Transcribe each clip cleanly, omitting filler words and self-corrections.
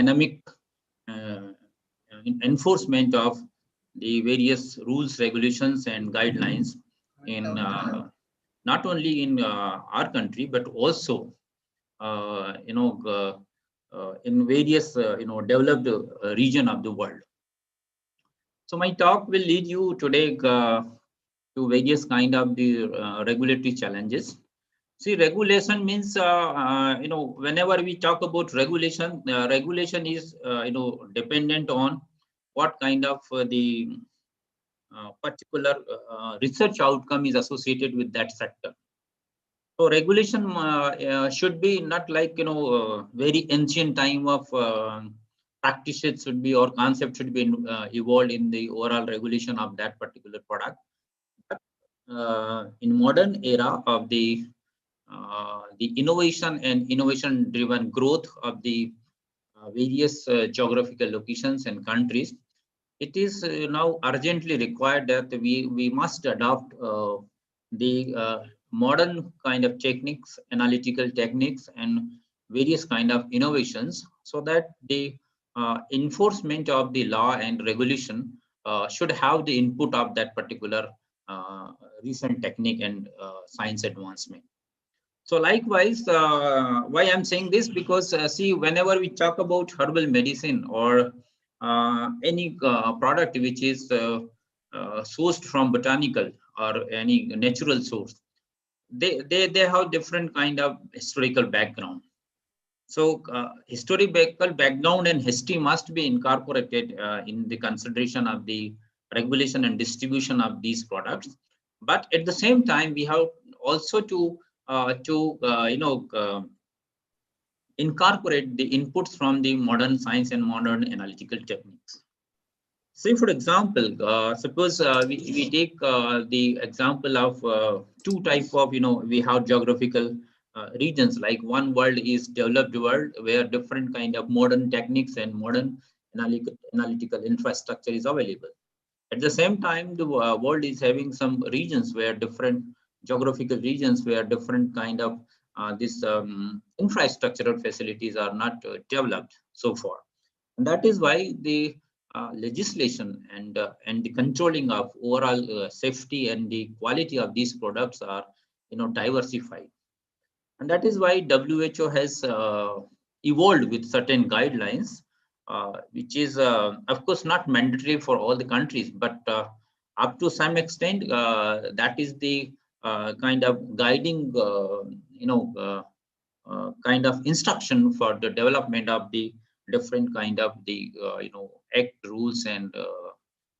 dynamic enforcement of the various rules, regulations, and guidelines in not only in our country but also in various developed region of the world. So my talk will lead you today to various kind of the regulatory challenges. See, regulation means whenever we talk about regulation, regulation is dependent on what kind of the particular research outcome is associated with that sector. So regulation should be not like very ancient time of practices should be or concept should be evolved in the overall regulation of that particular product. But in modern era of the innovation and innovation driven growth of the various geographical locations and countries, it is now urgently required that we must adopt the modern kind of techniques, analytical techniques, and various kind of innovations, so that the enforcement of the law and regulation should have the input of that particular recent technique and science advancement. So likewise, why I'm saying this, because see, whenever we talk about herbal medicine or any product which is sourced from botanical or any natural source, they have different kind of historical background. So historical background and history must be incorporated in the consideration of the regulation and distribution of these products. But at the same time, we have also to incorporate the inputs from the modern science and modern analytical techniques. Say, for example, suppose we take the example of two types of, we have geographical regions. Like one world is developed world, where different kind of modern techniques and modern analytical infrastructure is available. At the same time, the world is having some regions where different geographical regions where different kind of this infrastructural facilities are not developed so far. And that is why the legislation and the controlling of overall safety and the quality of these products are diversified. And that is why WHO has evolved with certain guidelines, which is of course not mandatory for all the countries, but up to some extent that is the kind of guiding kind of instruction for the development of the different kind of the act, rules, and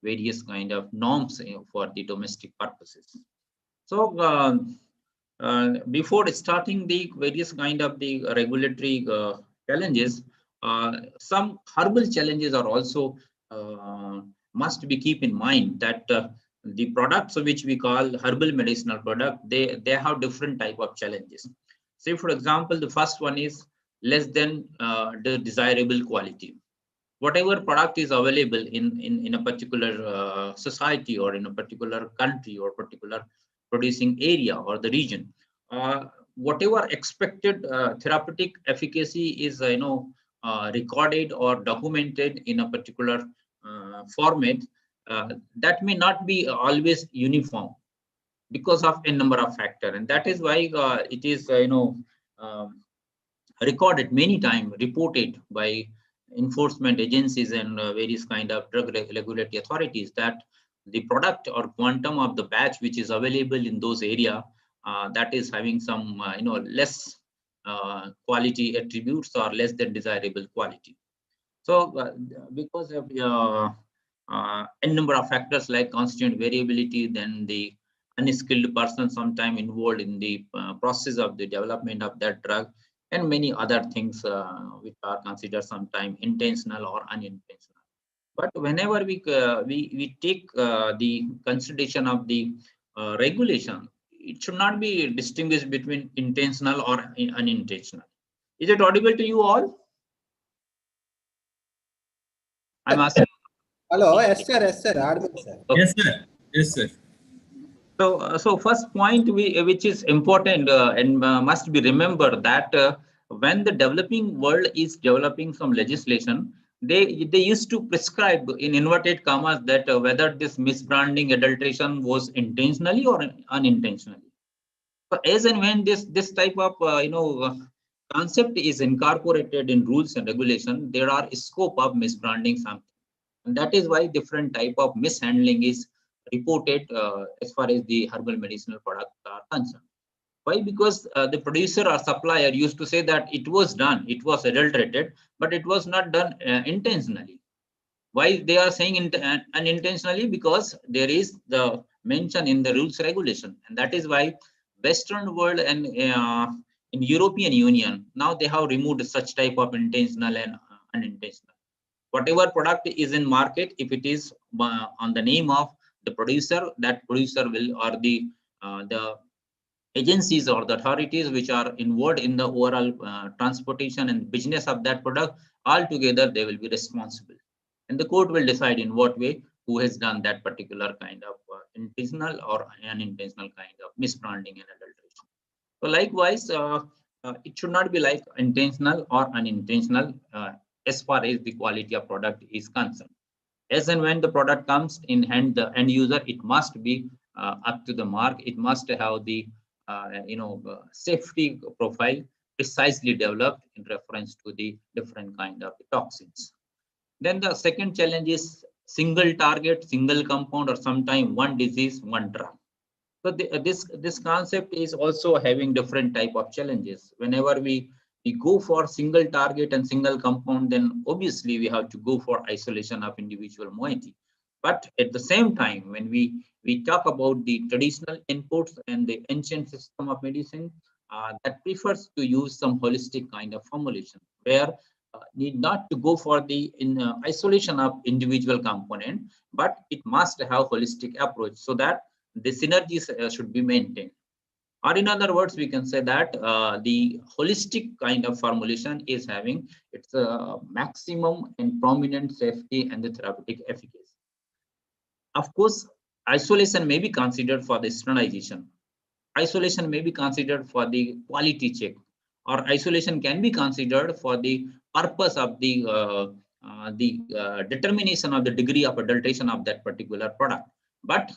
various kind of norms for the domestic purposes. So before starting the various kind of the regulatory challenges, some herbal challenges are also must be keep in mind, that the products which we call herbal medicinal product, they have different type of challenges. Say, for example, the first one is less than the desirable quality. Whatever product is available in a particular society or in a particular country or particular producing area or the region, whatever expected therapeutic efficacy is recorded or documented in a particular format, that may not be always uniform because of a number of factors. And that is why it is recorded many times, reported by enforcement agencies and various kind of drug regulatory authorities, that the product or quantum of the batch which is available in those area that is having some less quality attributes or less than desirable quality. So because of a number of factors like constant variability, then the unskilled person sometime involved in the process of the development of that drug, and many other things which are considered sometimes intentional or unintentional. But whenever we take the consideration of the regulation, it should not be distinguished between intentional or unintentional. Is it audible to you all? I'm asking. Hello, yes sir, audible sir. Okay. Yes sir, yes sir. So first point which is important and must be remembered, that when the developing world is developing some legislation, they used to prescribe in inverted commas that whether this misbranding adulteration was intentionally or unintentionally. So as and when this type of concept is incorporated in rules and regulation, there are scope of misbranding something, and that is why different type of mishandling is reported as far as the herbal medicinal products are concerned. Why? Because the producer or supplier used to say that it was done, it was adulterated, but it was not done intentionally. Why they are saying unintentionally? Because there is the mention in the rules regulation, and that is why Western world and in European Union now they have removed such type of intentional and unintentional. Whatever product is in market, if it is on the name of the producer, that producer will, or the agencies or the authorities which are involved in the overall transportation and business of that product, altogether they will be responsible. And the court will decide in what way who has done that particular kind of intentional or unintentional kind of misbranding and adulteration. So likewise, it should not be like intentional or unintentional as far as the quality of product is concerned. As and when the product comes in hand, the end user, it must be up to the mark. It must have the safety profile precisely developed in reference to the different kind of toxins. Then the second challenge is single target, single compound, or sometime one disease, one drug. So this concept is also having different type of challenges. Whenever we go for single target and single compound, then obviously we have to go for isolation of individual moiety. But at the same time, when we talk about the traditional inputs and the ancient system of medicine, that prefers to use some holistic kind of formulation, where need not to go for the isolation of individual component, but it must have holistic approach so that the synergies should be maintained. Or in other words, we can say that the holistic kind of formulation is having its maximum and prominent safety and the therapeutic efficacy. Of course, isolation may be considered for the standardization. Isolation may be considered for the quality check, or isolation can be considered for the purpose of the determination of the degree of adulteration of that particular product. But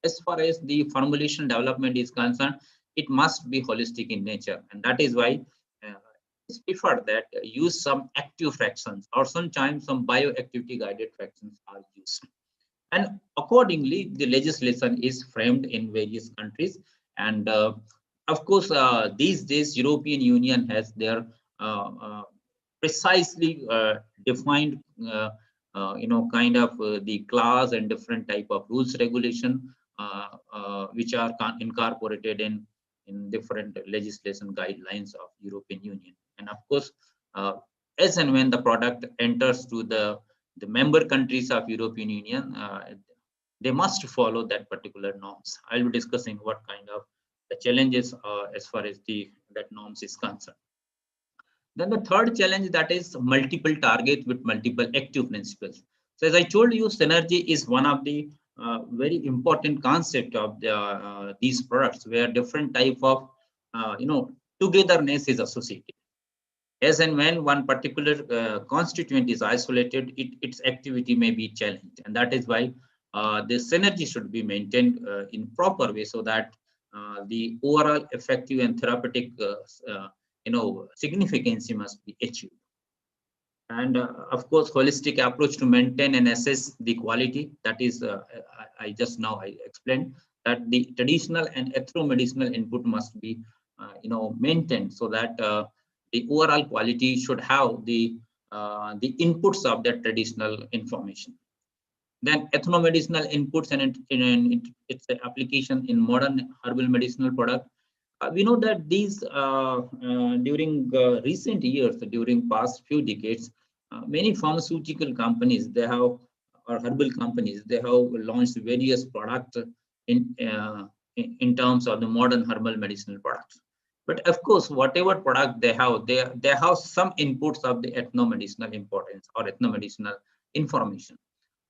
as far as the formulation development is concerned, it must be holistic in nature, and that is why it's preferred that use some active fractions, or sometimes some bioactivity guided fractions are used. And accordingly, the legislation is framed in various countries. And of course, these days, European Union has their precisely defined, kind of the class and different type of rules regulation, which are incorporated in different legislation guidelines of European Union. And of course, as and when the product enters to the member countries of European Union, they must follow that particular norms. I'll be discussing what kind of the challenges as far as that norms is concerned. Then the third challenge, that is multiple targets with multiple active principles. So as I told you, synergy is one of the very important concept of these products, where different type of togetherness is associated. As and when one particular constituent is isolated, its activity may be challenged, and that is why the synergy should be maintained in proper way, so that the overall effective and therapeutic significance must be achieved. And of course, holistic approach to maintain and assess the quality. That is, I just now I explained that the traditional and ethno-medicinal input must be maintained, so that the overall quality should have the inputs of that traditional information. Then ethno-medicinal inputs and its application in modern herbal medicinal product. We know that these during recent years, during past few decades, many pharmaceutical companies, they have, or herbal companies, they have launched various products in terms of the modern herbal medicinal products. But of course, whatever product they have some inputs of the ethno-medicinal importance or ethno-medicinal information.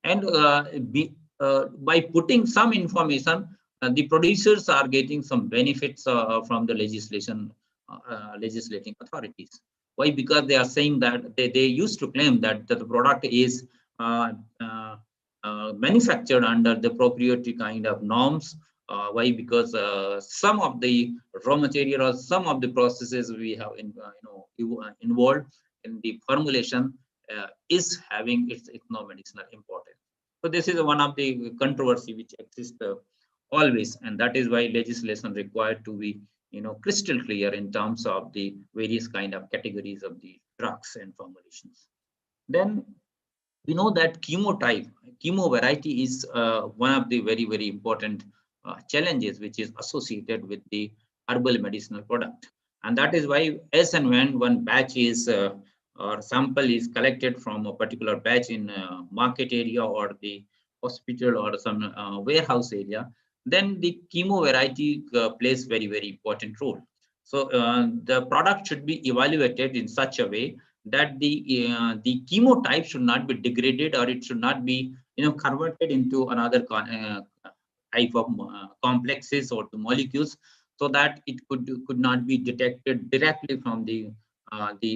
And by putting some information, the producers are getting some benefits from the legislation legislating authorities. Why? Because they are saying that they used to claim that the product is manufactured under the proprietary kind of norms. Why? Because some of the raw material or some of the processes we have involved in the formulation is having its ethno-medicinal importance. So this is one of the controversy which exists always, and that is why legislation required to be crystal clear in terms of the various kind of categories of the drugs and formulations. Then we know that chemo variety is one of the very important challenges which is associated with the herbal medicinal product, and that is why as and when one batch is or sample is collected from a particular batch in a market area or the hospital or some warehouse area, then the chemo variety plays very important role. So the product should be evaluated in such a way that the chemotype should not be degraded, or it should not be converted into another type of complexes or the molecules, so that it could not be detected directly from the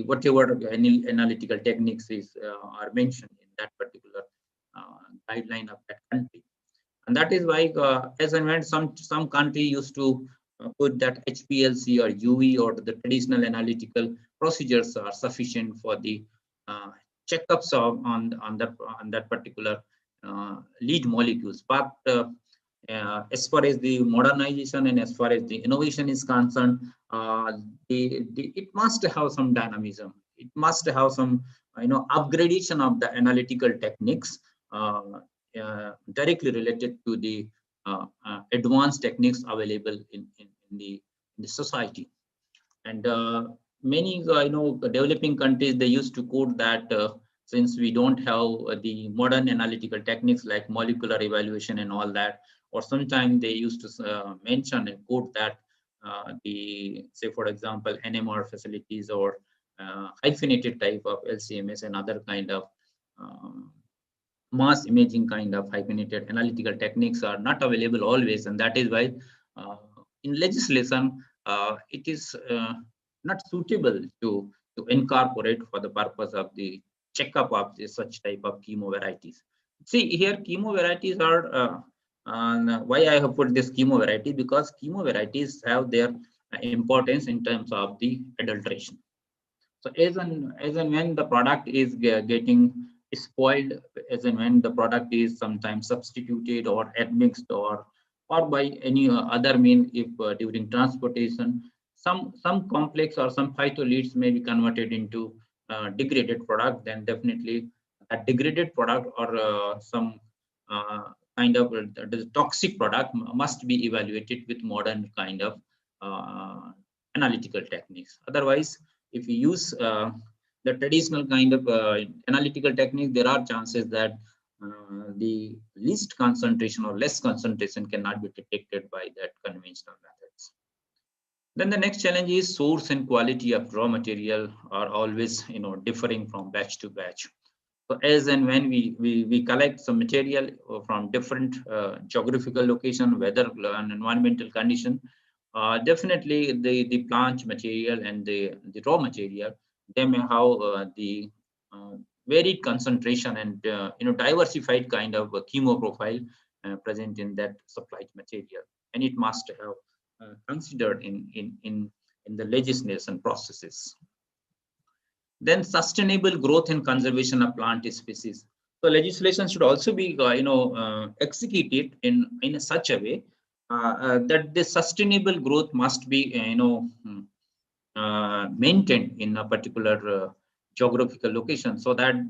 whatever analytical techniques are mentioned in that particular guideline of that country. And that is why as and when some country used to put that HPLC or UV or the traditional analytical procedures are sufficient for the checkups on that particular lead molecules. But as far as the modernization and as far as the innovation is concerned, it must have some dynamism. It must have some upgradation of the analytical techniques directly related to the advanced techniques available in the society. And many developing countries, they used to quote that since we don't have the modern analytical techniques like molecular evaluation and all that, or sometimes they used to mention and quote that say for example NMR facilities or hyphenated type of LCMS and other kind of mass imaging kind of hyphenated analytical techniques are not available always, and that is why in legislation it is not suitable to incorporate for the purpose of the checkup of such type of chemo varieties. See here, chemo varieties are why I have put this chemo variety, because chemo varieties have their importance in terms of the adulteration. So as and when the product is getting spoiled, as and when the product is sometimes substituted or admixed or by any other means, if during transportation some complex or some phytoliths may be converted into degraded product, then definitely a degraded product or some kind of toxic product must be evaluated with modern kind of analytical techniques. Otherwise, if you use the traditional kind of analytical technique, there are chances that the least concentration or less concentration cannot be detected by that conventional methods. Then the next challenge is source and quality of raw material are always differing from batch to batch. So as and when we collect some material from different geographical location, weather and environmental condition, definitely the plant material and the raw material, they may have the varied concentration and diversified kind of chemo profile present in that supplied material, and it must have considered in the legislation processes. Then sustainable growth and conservation of plant species. So legislation should also be executed in such a way that the sustainable growth must be maintained in a particular geographical location, so that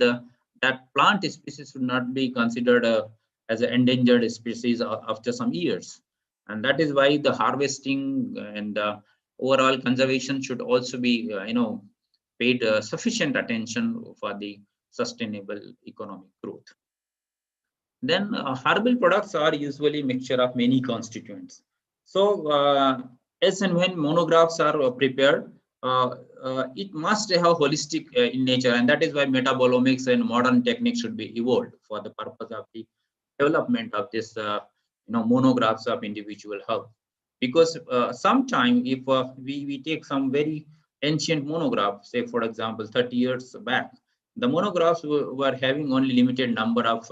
that plant species should not be considered as an endangered species after some years. And that is why the harvesting and overall conservation should also be paid sufficient attention for the sustainable economic growth. Then herbal products are usually a mixture of many constituents. So as and when monographs are prepared, it must have holistic in nature, and that is why metabolomics and modern techniques should be evolved for the purpose of the development of this monographs of individual herb. because sometime if we take some very ancient monograph, say for example 30 years back, the monographs were having only limited number of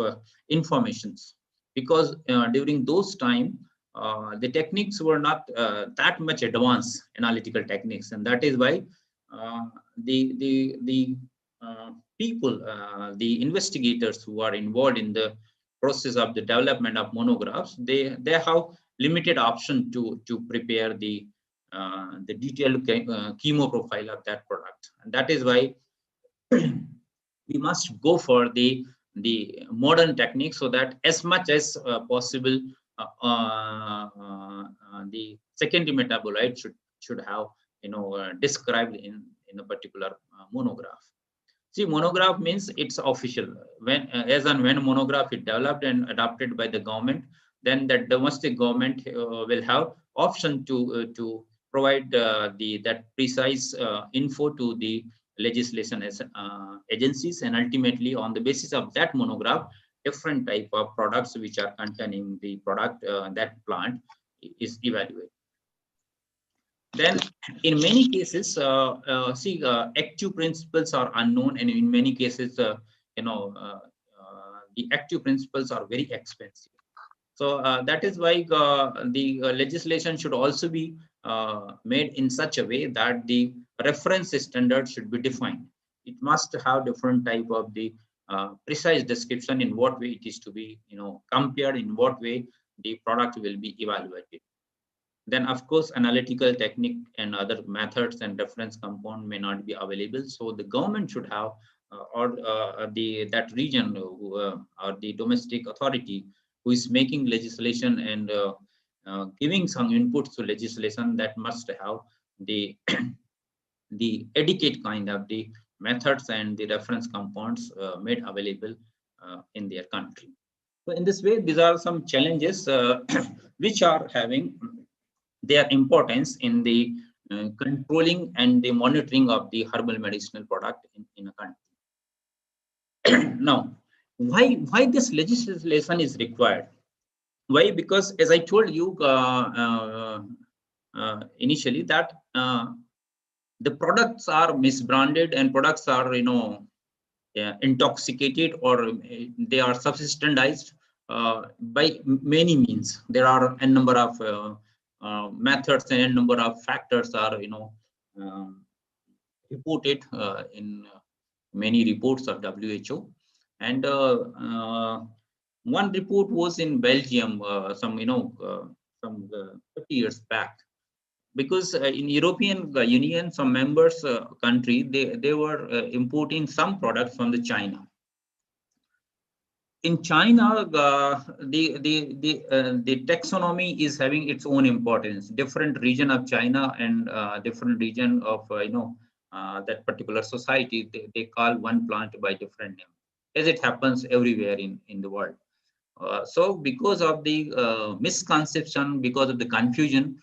informations, because during those time the techniques were not that much advanced analytical techniques, and that is why uh, the people, the investigators who are involved in the process of the development of monographs, they have limited option to prepare the detailed chemo profile of that product, and that is why we must go for the modern technique, so that as much as possible the secondary metabolite should have described in a particular monograph. See, monograph means it's official. When as and when monograph is developed and adopted by the government, then the domestic government will have option to provide that precise info to the legislation agencies, and ultimately on the basis of that monograph, different type of products which are containing the product that plant is evaluated. Then in many cases, active principles are unknown, and in many cases, the active principles are very expensive. So that is why the legislation should also be made in such a way that the reference standard should be defined. It must have different type of the precise description in what way it is to be, compared, in what way the product will be evaluated. Then, of course, analytical technique and other methods and reference compound may not be available. So the government should have, or that region or the domestic authority who is making legislation and giving some inputs to legislation, that must have the the adequate kind of the methods and the reference compounds made available in their country. So in this way, these are some challenges which are having their importance in the controlling and the monitoring of the herbal medicinal product in a country. Now, why this legislation is required? Why? Because as I told you initially, that the products are misbranded and products are intoxicated, or they are subsistentized by many means. There are a number of methods and a number of factors are um, reported in many reports of WHO. And one report was in Belgium some 30 years back, because in European Union, some members country, they were importing some products from the China. In China, the taxonomy is having its own importance. Different region of China and different region of that particular society, they call one plant by different name, as it happens everywhere in the world. So because of the misconception, because of the confusion,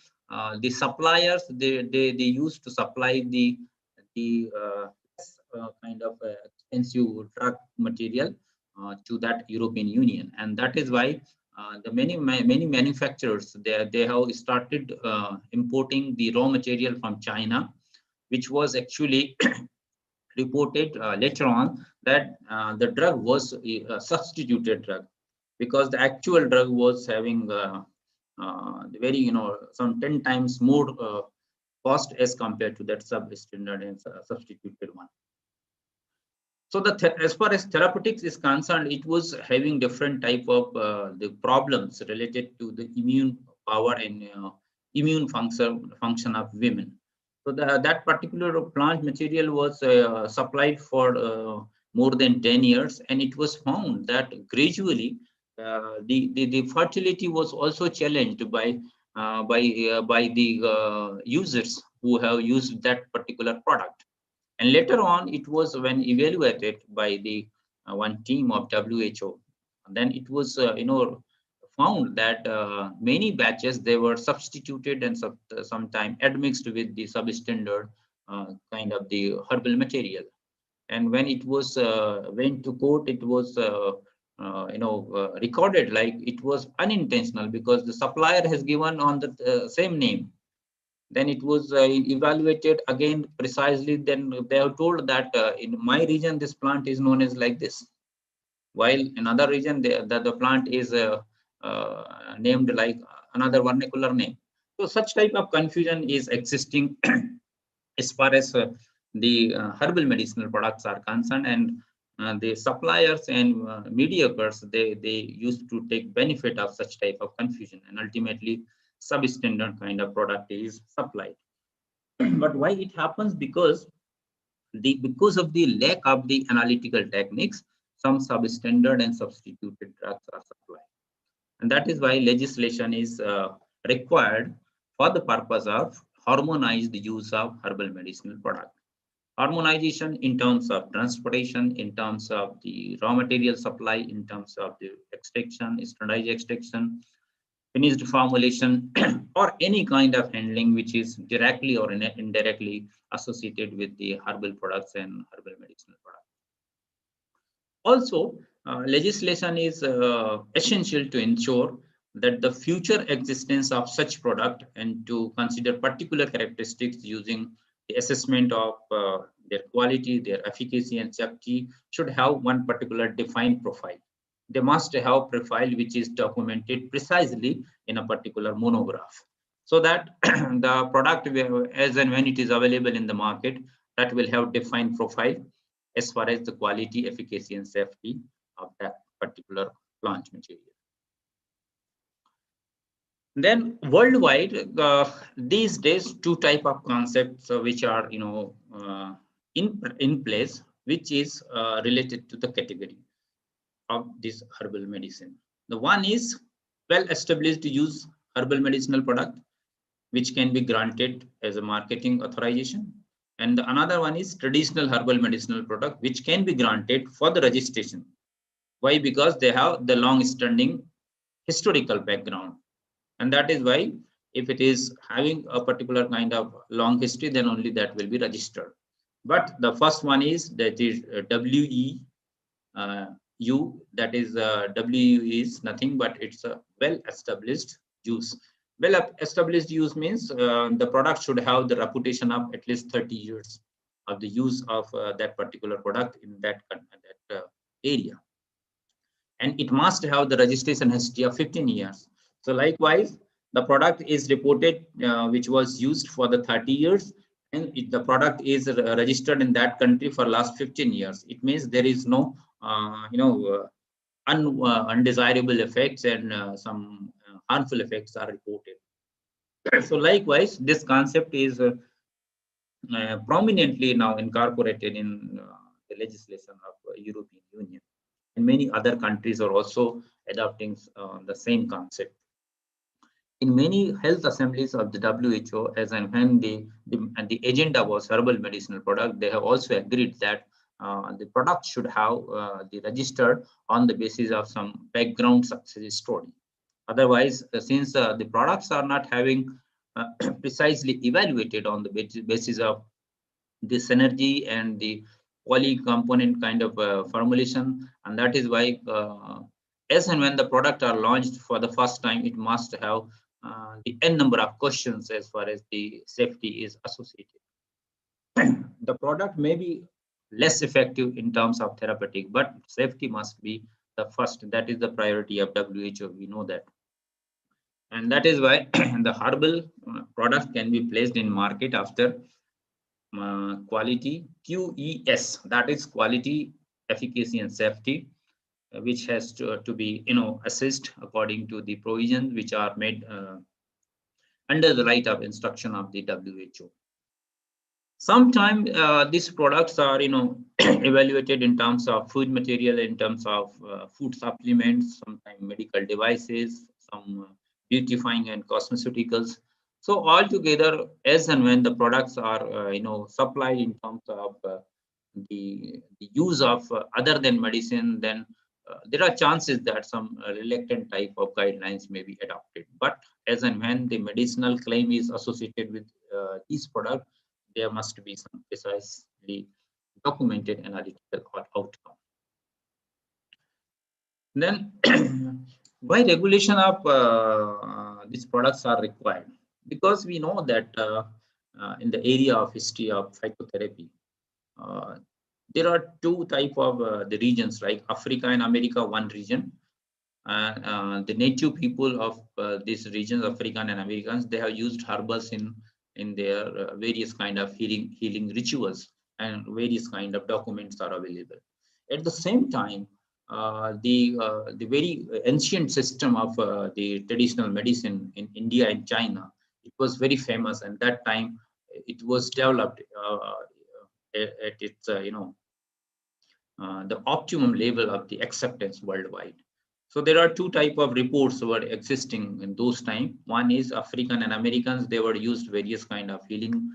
the suppliers, they used to supply the kind of expensive drug material to that European Union, and that is why the many manufacturers, they have started importing the raw material from China, which was actually reported later on that the drug was a substituted drug, because the actual drug was having very some 10 times more cost as compared to that substandard and substituted one. So as far as therapeutics is concerned, it was having different type of the problems related to the immune power and immune function of women. So that particular plant material was supplied for more than 10 years, and it was found that gradually the fertility was also challenged by the users who have used that particular product. And later on, it was when evaluated by the one team of WHO, then it was found that many batches, they were substituted and sometime admixed with the substandard kind of the herbal material. And when it was went to court, it was recorded like it was unintentional because the supplier has given on the same name. Then it was evaluated again precisely. Then they are told that in my region this plant is known as like this, while in another region the plant is named like another vernacular name. So such type of confusion is existing as far as the herbal medicinal products are concerned, and the suppliers and mediocres, they used to take benefit of such type of confusion, and ultimately substandard kind of product is supplied. But why it happens? Because of the lack of the analytical techniques, some substandard and substituted drugs are supplied, and that is why legislation is required for the purpose of harmonized use of herbal medicinal product. Harmonization in terms of transportation, in terms of the raw material supply, in terms of the extraction, standardized extraction, finished formulation, or any kind of handling which is directly or indirectly associated with the herbal products and herbal medicinal products. Also, legislation is essential to ensure that the future existence of such product and to consider particular characteristics using the assessment of their quality, their efficacy and safety should have one particular defined profile. They must have profile which is documented precisely in a particular monograph, so that the product as and when it is available in the market, that will have defined profile as far as the quality, efficacy and safety of that particular plant material. Then worldwide, these days, two type of concepts which are in place, which is related to the category of this herbal medicine. The one is well-established use herbal medicinal product, which can be granted as a marketing authorization. And the another one is traditional herbal medicinal product, which can be granted for the registration. Why? Because they have the long-standing historical background. And that is why if it is having a particular kind of long history, then only that will be registered. But the first one is that is WEU, that is WEU is nothing but it's a well-established use. Well-established use means the product should have the reputation of at least 30 years of the use of that particular product in that area. And it must have the registration history of 15 years. So likewise, the product is reported which was used for the 30 years, and the product is registered in that country for last 15 years. It means there is no undesirable effects and some harmful effects are reported. So likewise, this concept is prominently now incorporated in the legislation of European Union, and many other countries are also adopting the same concept. In many health assemblies of the WHO, as and when the agenda was herbal medicinal product, they have also agreed that the product should have the registered on the basis of some background success story. Otherwise, since the products are not having precisely evaluated on the basis of the synergy and the poly component kind of formulation, and that is why as and when the product are launched for the first time, it must have the n number of questions as far as the safety is associated. The product may be less effective in terms of therapeutic, but safety must be the first. That is the priority of WHO. We know that. And that is why the herbal product can be placed in market after quality QES, that is quality, efficacy and safety, which has to be assessed according to the provisions which are made under the right of instruction of the WHO. Sometimes these products are evaluated in terms of food material, in terms of food supplements, sometimes medical devices, some beautifying and cosmeceuticals. So altogether, as and when the products are supplied in terms of the use of other than medicine, then there are chances that some reluctant type of guidelines may be adopted. But as and when the medicinal claim is associated with these products, there must be some precisely documented analytical outcome. Then why regulation of these products are required? Because we know that in the area of history of phytotherapy, uh, there are two type of the regions, like Africa and America, one region. The native people of these regions, African and Americans, they have used herbals in their various kind of healing rituals, and various kind of documents are available. At the same time, the very ancient system of the traditional medicine in India and China, it was very famous, and that time it was developed at its the optimum level of the acceptance worldwide. So there are two type of reports were existing in those time. One is African and Americans, they were used various kind of healing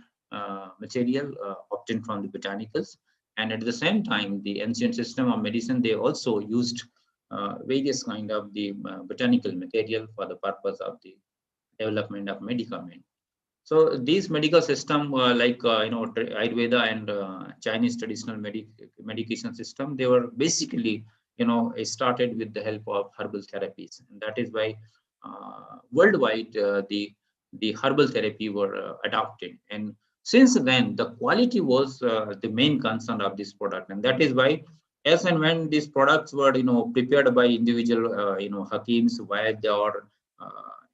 material obtained from the botanicals. And at the same time, the ancient system of medicine, they also used various kind of the botanical material for the purpose of the development of medicament. So these medical system, Ayurveda and Chinese traditional medication system, they were basically started with the help of herbal therapies, and that is why worldwide the herbal therapy were adopted. And since then, the quality was the main concern of this product, and that is why as and when these products were prepared by individual hakims, while they are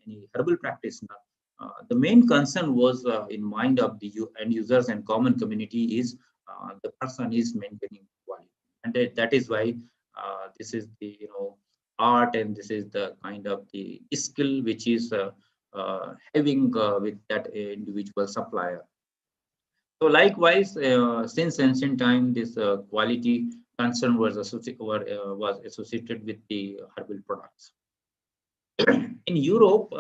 any herbal practitioner, the main concern was in mind of the end users and common community is the person is maintaining quality, and that is why this is the art, and this is the kind of the skill which is having with that individual supplier. So likewise, since ancient time, this quality concern was associated with the herbal products. In Europe,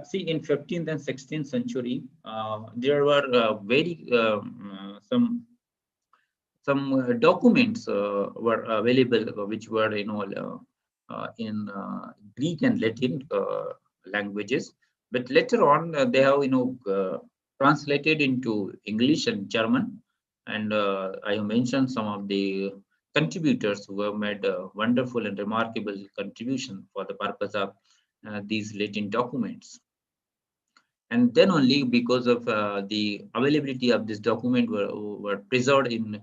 see, in 15th and 16th century, there were very some documents were available, which were in Greek and Latin languages. But later on, they have translated into English and German. And I have mentioned some of the contributors who have made a wonderful and remarkable contribution for the purpose of these Latin documents. And then only because of the availability of this document were preserved in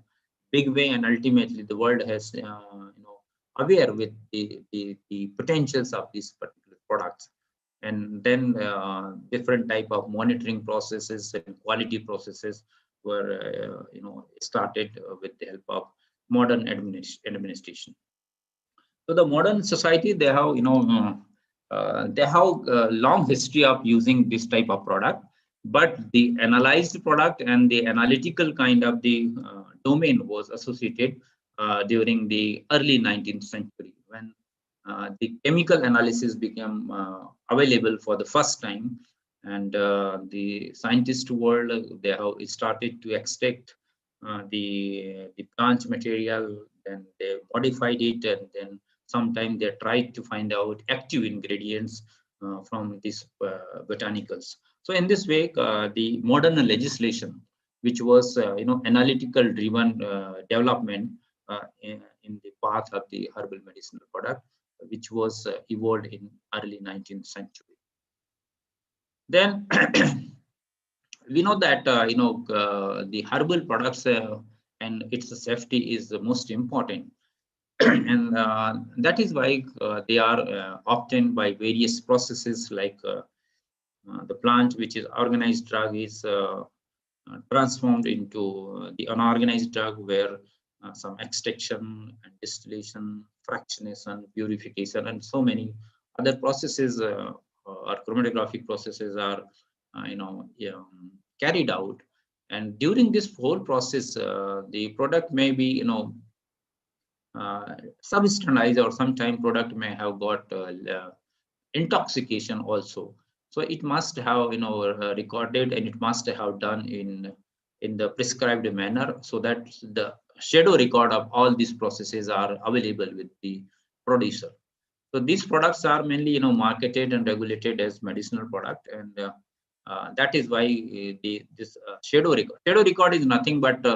big way, and ultimately the world has aware with the potentials of these particular products. And then different type of monitoring processes and quality processes were started with the help of modern administration. So the modern society, they have a long history of using this type of product, but the analyzed product and the analytical kind of the domain was associated during the early 19th century, when the chemical analysis became available for the first time, and the scientist world, they have started to extract the plant material, then they modified it, and then sometimes they tried to find out active ingredients from these botanicals. So in this way, the modern legislation, which was analytical driven development in the path of the herbal medicinal product, which was evolved in early 19th century. Then we know that the herbal products and its safety is the most important. And that is why they are obtained by various processes, like the plant which is organized drug is transformed into the unorganized drug, where some extraction and distillation, fractionation, purification, and so many other processes or chromatographic processes are carried out. And during this whole process, the product may be substandardized, or sometime product may have got intoxication also. So it must have recorded, and it must have done in the prescribed manner, so that the shadow record of all these processes are available with the producer. So these products are mainly marketed and regulated as medicinal product, and that is why this shadow record is nothing but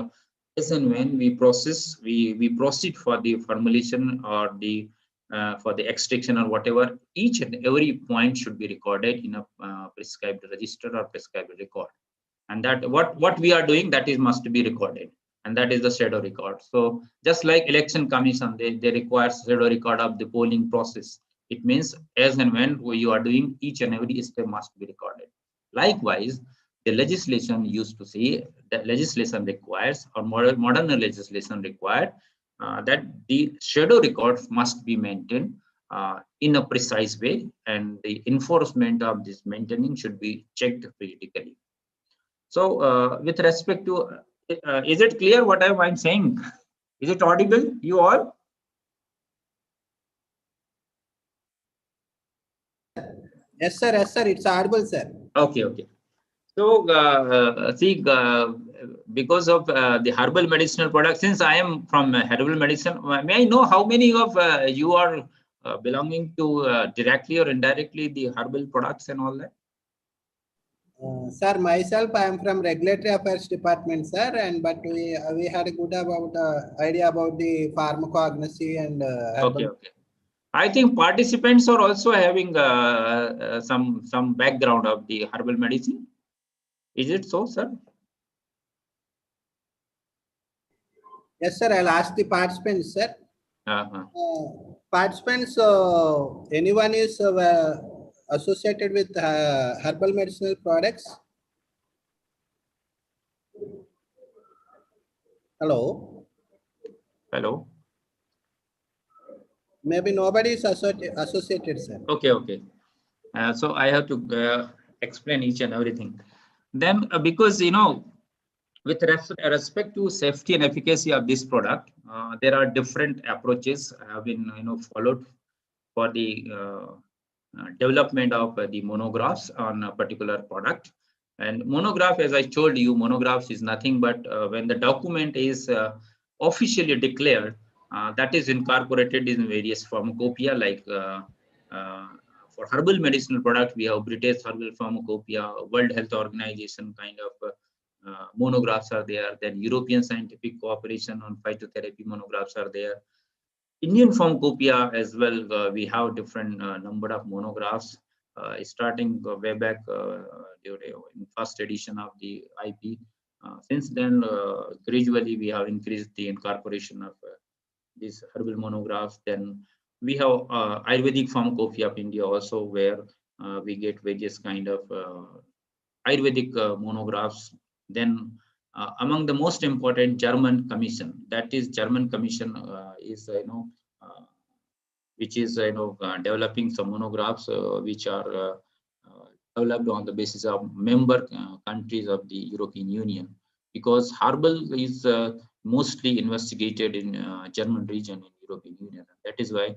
as and when we process, we proceed for the formulation or the for the extraction or whatever, each and every point should be recorded in a prescribed register or prescribed record. And that what we are doing, that is must be recorded, and that is the shadow record. So just like election commission, they require shadow record of the polling process. It means as and when you are doing, each and every step must be recorded. Likewise, the legislation used to say that legislation requires, or modern legislation required, that the shadow records must be maintained in a precise way, and the enforcement of this maintaining should be checked periodically. So, with respect to, is it clear what I'm saying? Is it audible, you all? Yes, sir. Yes, sir. It's audible, sir. Okay, okay. So, see, because of the herbal medicinal products, since I am from herbal medicine, may I know how many of you are belonging to directly or indirectly the herbal products and all that? Sir, myself, I am from Regulatory Affairs Department, sir, and but we had a good about idea about the pharmacognosy and herbal. Okay, okay. I think participants are also having some background of the herbal medicine. Is it so, sir? Yes, sir. I'll ask the participants, sir. Participants, anyone is associated with herbal medicinal products? Hello. Hello. Maybe nobody is associated, sir. Okay, okay. So I have to explain each and everything. Then, because with respect to safety and efficacy of this product, there are different approaches have been followed for the development of the monographs on a particular product. And monograph, as I told you, monographs is nothing but when the document is officially declared, that is incorporated in various pharmacopoeia, like for herbal medicinal product, we have British Herbal Pharmacopoeia, World Health Organization kind of monographs are there. Then European Scientific Cooperation on Phytotherapy monographs are there. Indian Pharmacopoeia as well, we have different number of monographs, starting way back in first edition of the IP. Since then, gradually we have increased the incorporation of these herbal monographs. Then we have Ayurvedic Pharmacopoeia of India also, where we get various kind of Ayurvedic monographs. Then among the most important, German Commission. That is German Commission is which is developing some monographs which are developed on the basis of member countries of the European Union, because herbal is mostly investigated in German region in European Union. That is why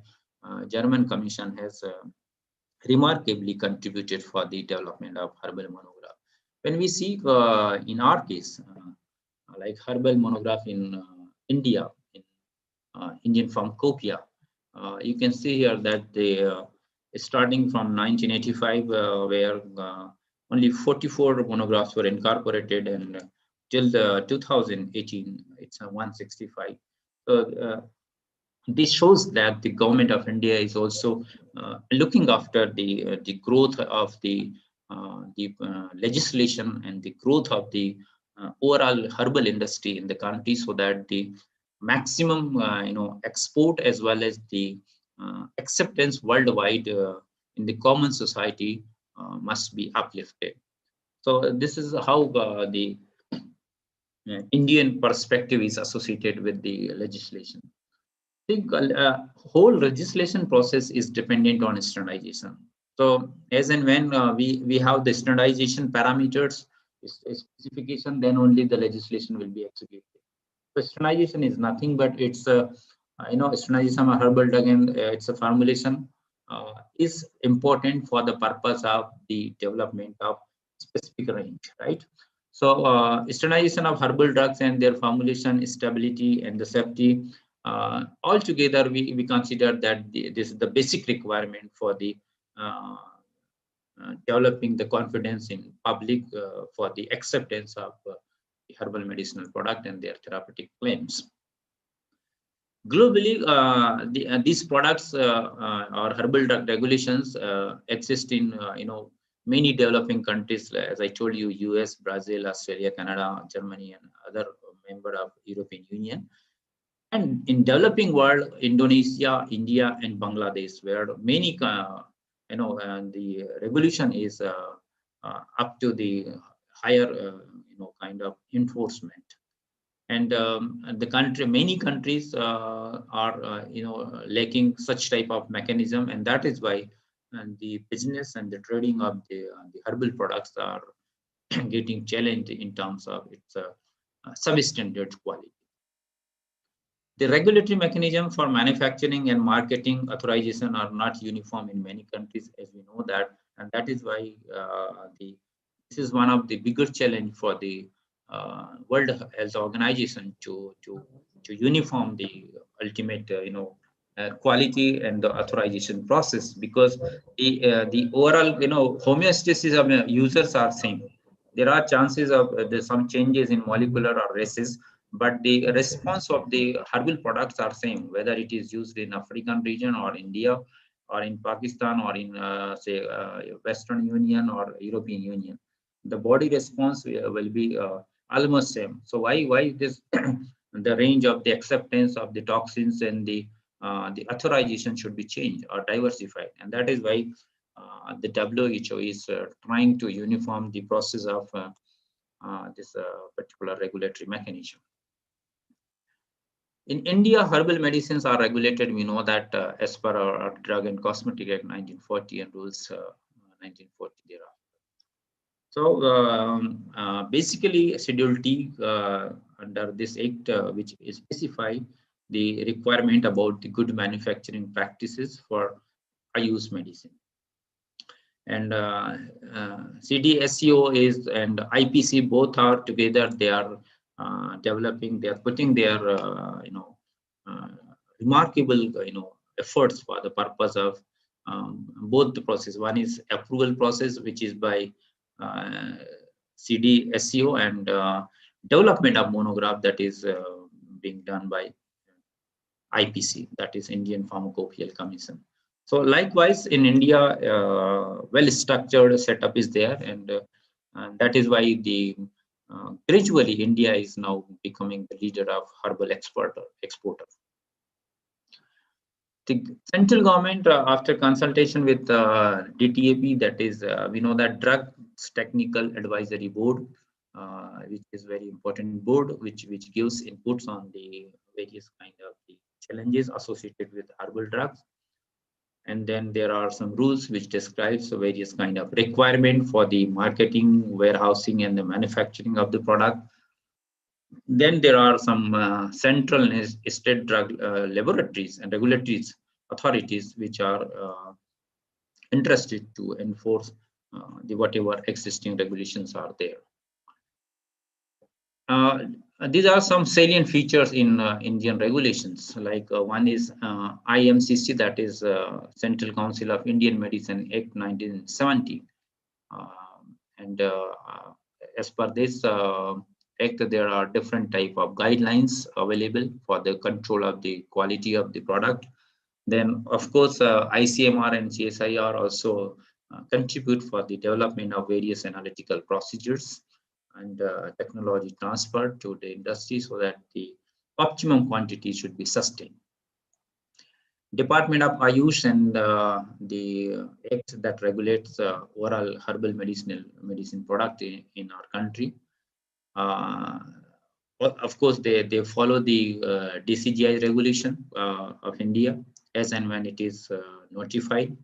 German Commission has remarkably contributed for the development of herbal monograph. When we see in our case, like herbal monograph in India, in Indian Pharmacopoeia, you can see here that they starting from 1985, where only 44 monographs were incorporated, and till 2018, it's 165. So this shows that the government of India is also looking after the growth of the legislation and the growth of the overall herbal industry in the country, so that the maximum export as well as the acceptance worldwide in the common society must be uplifted. So this is how the Indian perspective is associated with the legislation. I think whole legislation process is dependent on standardization. So as and when we have the standardization parameters, specification, then only the legislation will be executed. So standardization is nothing but it's standardization of herbal drug, and it's a formulation is important for the purpose of the development of specific range, right? So standardization of herbal drugs and their formulation, stability, and the safety, altogether we consider that this is the basic requirement for the developing the confidence in public for the acceptance of the herbal medicinal product and their therapeutic claims. Globally, these products or herbal drug regulations exist in many developing countries, as I told you, US, Brazil, Australia, Canada, Germany, and other member of European Union. And in developing world, Indonesia, India, and Bangladesh, where many the revolution is up to the higher kind of enforcement. And many countries are lacking such type of mechanism, and that is why the business and the trading of the herbal products are getting challenged in terms of its substandard quality. The regulatory mechanism for manufacturing and marketing authorization are not uniform in many countries, as we know that, and that is why this is one of the bigger challenge for the World Health Organization to uniform the ultimate quality and the authorization process, because the overall homeostasis of users are same. There are chances of there's some changes in molecular or races, but the response of the herbal products are same, whether it is used in African region or India or in Pakistan or in say Western Union or European Union. The body response will be almost same. So why this the range of the acceptance of the toxins and the authorization should be changed or diversified, and that is why the WHO is trying to uniform the process of this particular regulatory mechanism. In India, herbal medicines are regulated. We know that as per our Drug and Cosmetic Act 1940 and rules 1940 thereafter. So basically, Schedule T under this act, which specify the requirement about the good manufacturing practices for use medicine. And CDSCO is and IPC both are together. They are developing. They are putting their remarkable efforts for the purpose of both the process. One is approval process, which is by CDSCO, and development of monograph that is being done by IPC, that is Indian Pharmacopoeial Commission. So likewise in India, well-structured setup is there, and that is why the gradually India is now becoming the leader of herbal exporter. The central government, after consultation with DTAP, that is, we know that Drugs Technical Advisory Board, which is very important board, which gives inputs on the various kind of the challenges associated with herbal drugs. And then there are some rules which describes various kind of requirement for the marketing, warehousing, and the manufacturing of the product. Then there are some central and state drug laboratories and regulatory authorities which are interested to enforce the whatever existing regulations are there. These are some salient features in Indian regulations. Like one is IMCC, that is Central Council of Indian Medicine Act 1970, and as per this act, there are different type of guidelines available for the control of the quality of the product. Then, of course, ICMR and CSIR also contribute for the development of various analytical procedures and technology transfer to the industry so that the optimum quantity should be sustained. Department of Ayush and the act that regulates oral herbal medicine product in our country. Of course, they follow the DCGI regulation of India as and when it is notified.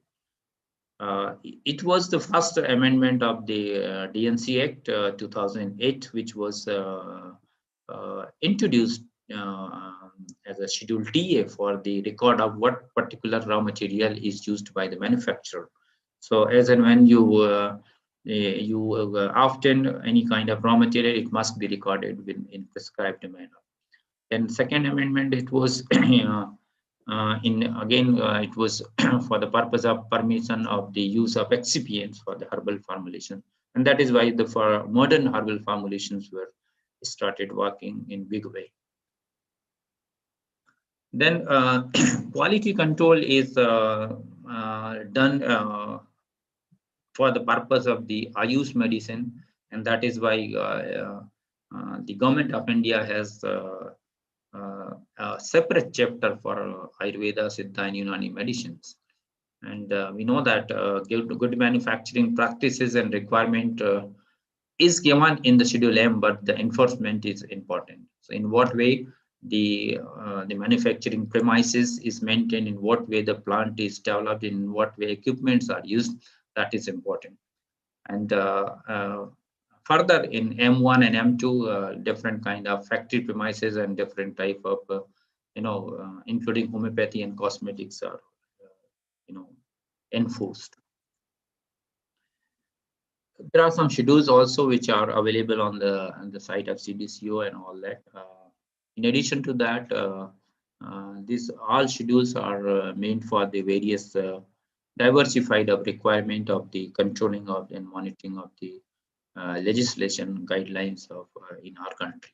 It was the first amendment of the DNC Act 2008, which was introduced as a Schedule TA for the record of what particular raw material is used by the manufacturer. So as and when you often any kind of raw material, it must be recorded in prescribed manner. Then second amendment, it was it was for the purpose of permission of the use of excipients for the herbal formulation, and that is why for modern herbal formulations were started working in big way. Then quality control is done for the purpose of the Ayush medicine, and that is why the government of India has a separate chapter for Ayurveda, Siddha, and Unani medicines. And we know that good manufacturing practices and requirement is given in the Schedule M, but the enforcement is important. So, in what way the manufacturing premises is maintained, in what way the plant is developed, in what way equipments are used, that is important. And further in M1 and M2, different kind of factory premises and different type of, including homeopathy and cosmetics are, enforced. There are some schedules also which are available on the site of CDCO and all that. In addition to that, these all schedules are meant for the various diversified of requirement of the controlling of and monitoring of the legislation guidelines of in our country.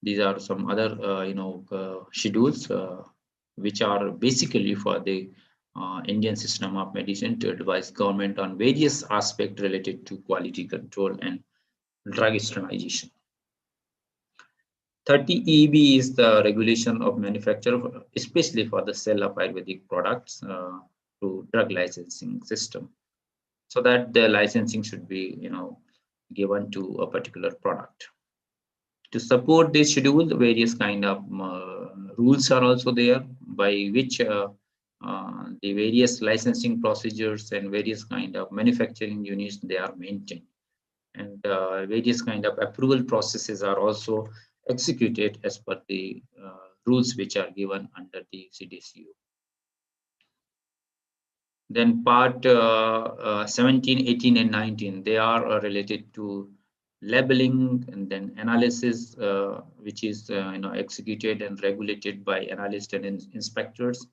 These are some other schedules which are basically for the Indian system of medicine to advise government on various aspects related to quality control and drug standardization. 30 EB is the regulation of manufacture, especially for the sale of Ayurvedic products to drug licensing system, so that the licensing should be given to a particular product. To support this schedule, various kind of rules are also there by which the various licensing procedures and various kind of manufacturing units they are maintained, and various kind of approval processes are also executed as per the rules which are given under the CDCU. Then part 17, 18, and 19, they are related to labeling and then analysis, which is executed and regulated by analysts and inspectors,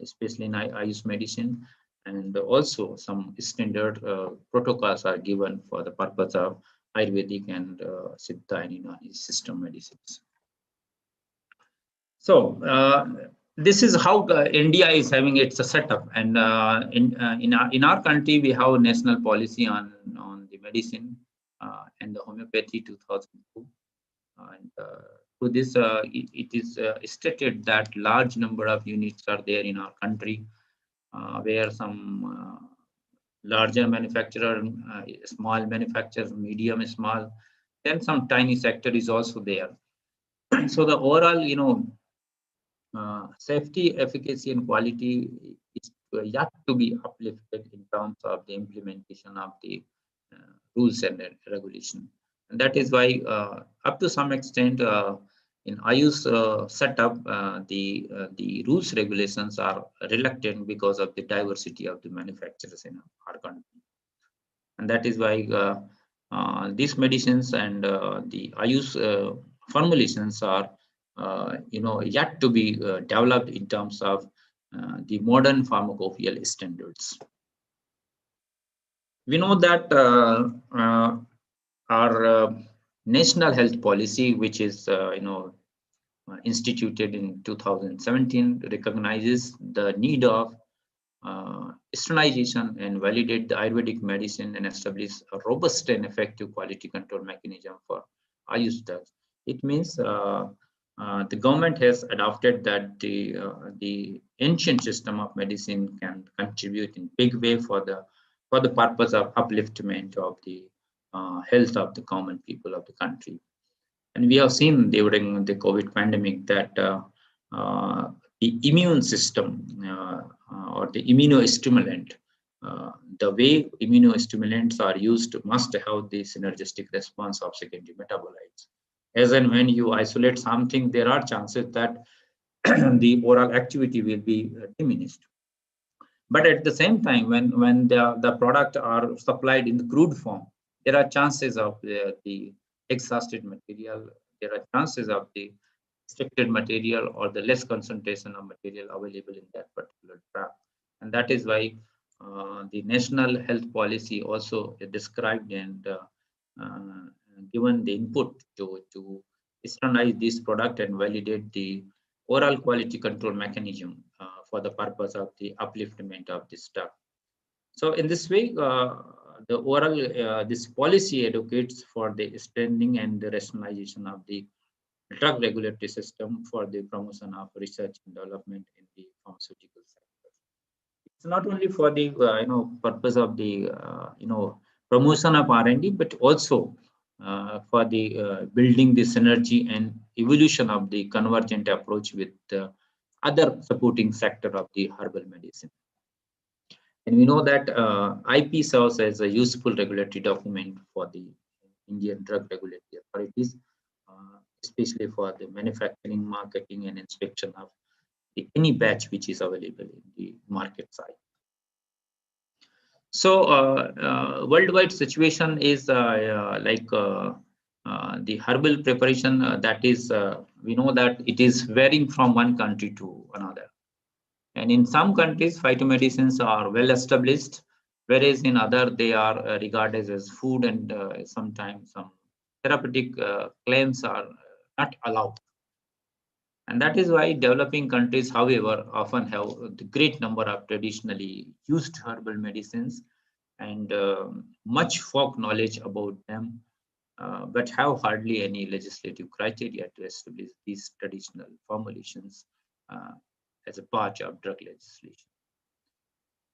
especially in Ayush medicine. And also some standard protocols are given for the purpose of Ayurvedic and Siddha and Unani system medicines. So this is how India is having its setup, and in our country we have a national policy on the medicine and the homeopathy 2002, and to this it is stated that large number of units are there in our country, where some larger manufacturer, small manufacturer, medium, small, then some tiny sector is also there. So the overall, safety, efficacy, and quality is yet to be uplifted in terms of the implementation of the rules and regulation. And that is why, up to some extent, in Ayush setup, the rules regulations are reluctant because of the diversity of the manufacturers in our country. And that is why these medicines and the Ayush formulations are yet to be developed in terms of the modern pharmacopoeial standards. We know that our national health policy, which is instituted in 2017, recognizes the need of standardization and validate the Ayurvedic medicine and establish a robust and effective quality control mechanism for Ayush drugs. It means the government has adopted that the ancient system of medicine can contribute in big way for the purpose of upliftment of the health of the common people of the country. And we have seen during the COVID pandemic that the immune system or the immunostimulant, the way immunostimulants are used must have the synergistic response of secondary metabolites. As and when you isolate something, there are chances that the oral activity will be diminished. But at the same time, when the product are supplied in the crude form, there are chances of the exhausted material, there are chances of the restricted material or the less concentration of material available in that particular drug. And that is why the national health policy also described and given the input to standardize this product and validate the oral quality control mechanism for the purpose of the upliftment of this drug. So in this way, the oral this policy advocates for the strengthening and the rationalization of the drug regulatory system for the promotion of research and development in the pharmaceutical sector. It's not only for the purpose of the promotion of R&D, but also for the building the synergy and evolution of the convergent approach with other supporting sector of the herbal medicine. And we know that IP serves as a useful regulatory document for the Indian drug regulatory authorities, especially for the manufacturing, marketing, and inspection of any batch which is available in the market side. So worldwide situation is the herbal preparation that is, we know that it is varying from one country to another. And in some countries, phytomedicines are well established, whereas in other they are regarded as food, and sometimes some therapeutic claims are not allowed. And that is why developing countries, however, often have the great number of traditionally used herbal medicines and much folk knowledge about them, but have hardly any legislative criteria to establish these traditional formulations as a part of drug legislation.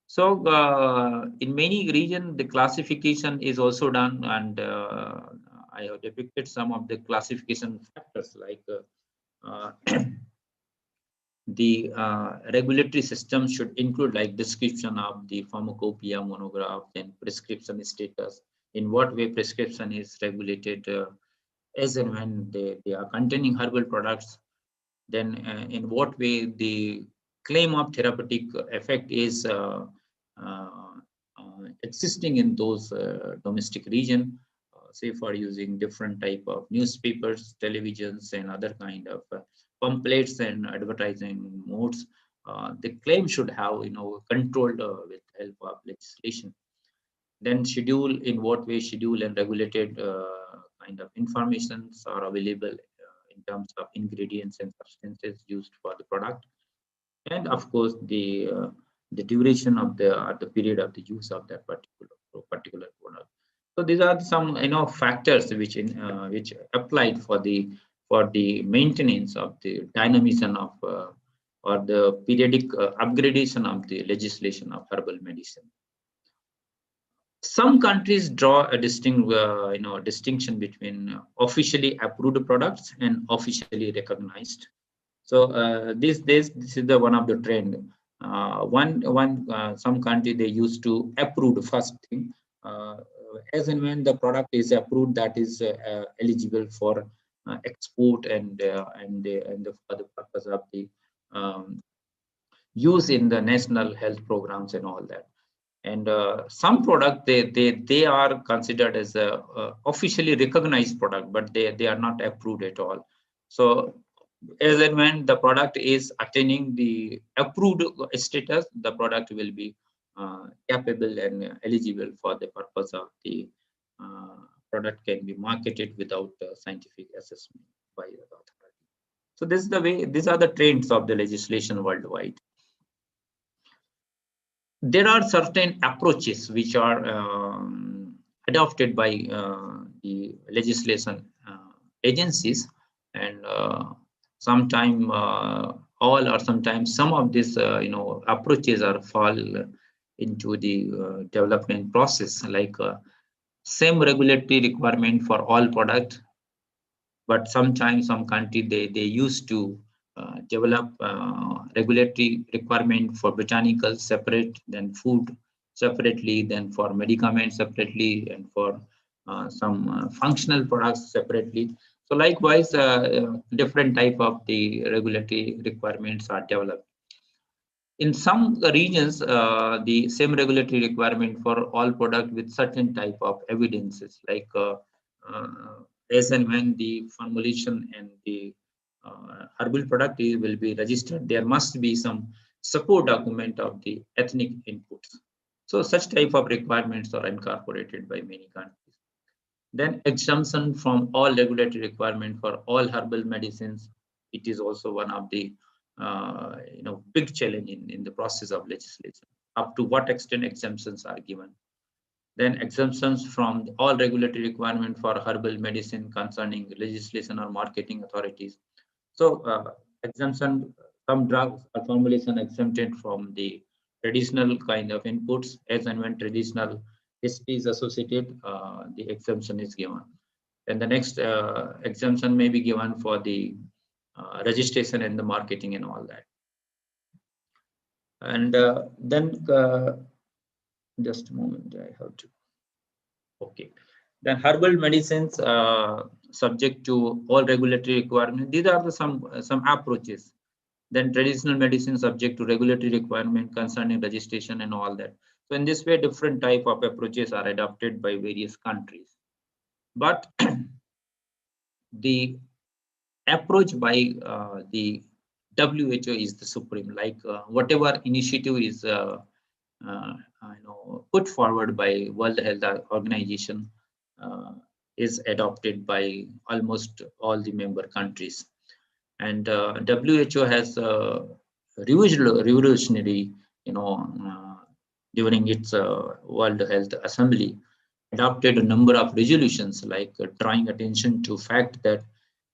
So in many regions, the classification is also done, and I have depicted some of the classification factors like the regulatory system should include like description of the pharmacopoeia, monograph, and prescription status, in what way prescription is regulated as and when they are containing herbal products, then in what way the claim of therapeutic effect is existing in those domestic region, say for using different type of newspapers, televisions, and other kind of pamphlets and advertising modes. The claim should have controlled with help of legislation. Then schedule, in what way schedule and regulated kind of informations are available in terms of ingredients and substances used for the product, and of course the duration of the period of the use of that particular product. So these are some factors which applied for the maintenance of the dynamism of or the periodic upgradation of the legislation of herbal medicine. Some countries draw a distinction between officially approved products and officially recognized. So this is the one of the trend. Some country they used to approve the first thing, as and when the product is approved, that is eligible for export and for the purpose of the use in the national health programs and all that. And some product they are considered as a officially recognized product, but they are not approved at all. So as and when the product is attaining the approved status, the product will be capable and eligible for the purpose of the product can be marketed without scientific assessment by the authority. So this is the way, these are the trends of the legislation worldwide. There are certain approaches which are adopted by the legislation agencies, and sometimes all or sometimes some of these approaches are fall into the development process, like same regulatory requirement for all products, but sometimes some country they used to develop regulatory requirement for botanicals separate, then food separately, then for medicaments separately, and for some functional products separately. So likewise, different type of the regulatory requirements are developed. In some regions, the same regulatory requirement for all product with certain type of evidences, like as and when the formulation and the herbal product will be registered, there must be some support document of the ethnic inputs. So such type of requirements are incorporated by many countries. Then exemption from all regulatory requirement for all herbal medicines. It is also one of the big challenge in the process of legislation. Up to what extent exemptions are given? Then exemptions from all regulatory requirement for herbal medicine concerning legislation or marketing authorities. So exemption, some drugs or formulation exempted from the traditional kind of inputs, as and when traditional history is associated, the exemption is given. And the next exemption may be given for the registration and the marketing and all that. And then just a moment, I have to. Okay. Then herbal medicines subject to all regulatory requirements. These are the some approaches. Then traditional medicine subject to regulatory requirement concerning registration and all that. So in this way, different type of approaches are adopted by various countries. But the approach by the WHO is the supreme. Like whatever initiative is put forward by World Health Organization is adopted by almost all the member countries. And WHO has revolutionary, during its World Health Assembly, adopted a number of resolutions, like drawing attention to fact that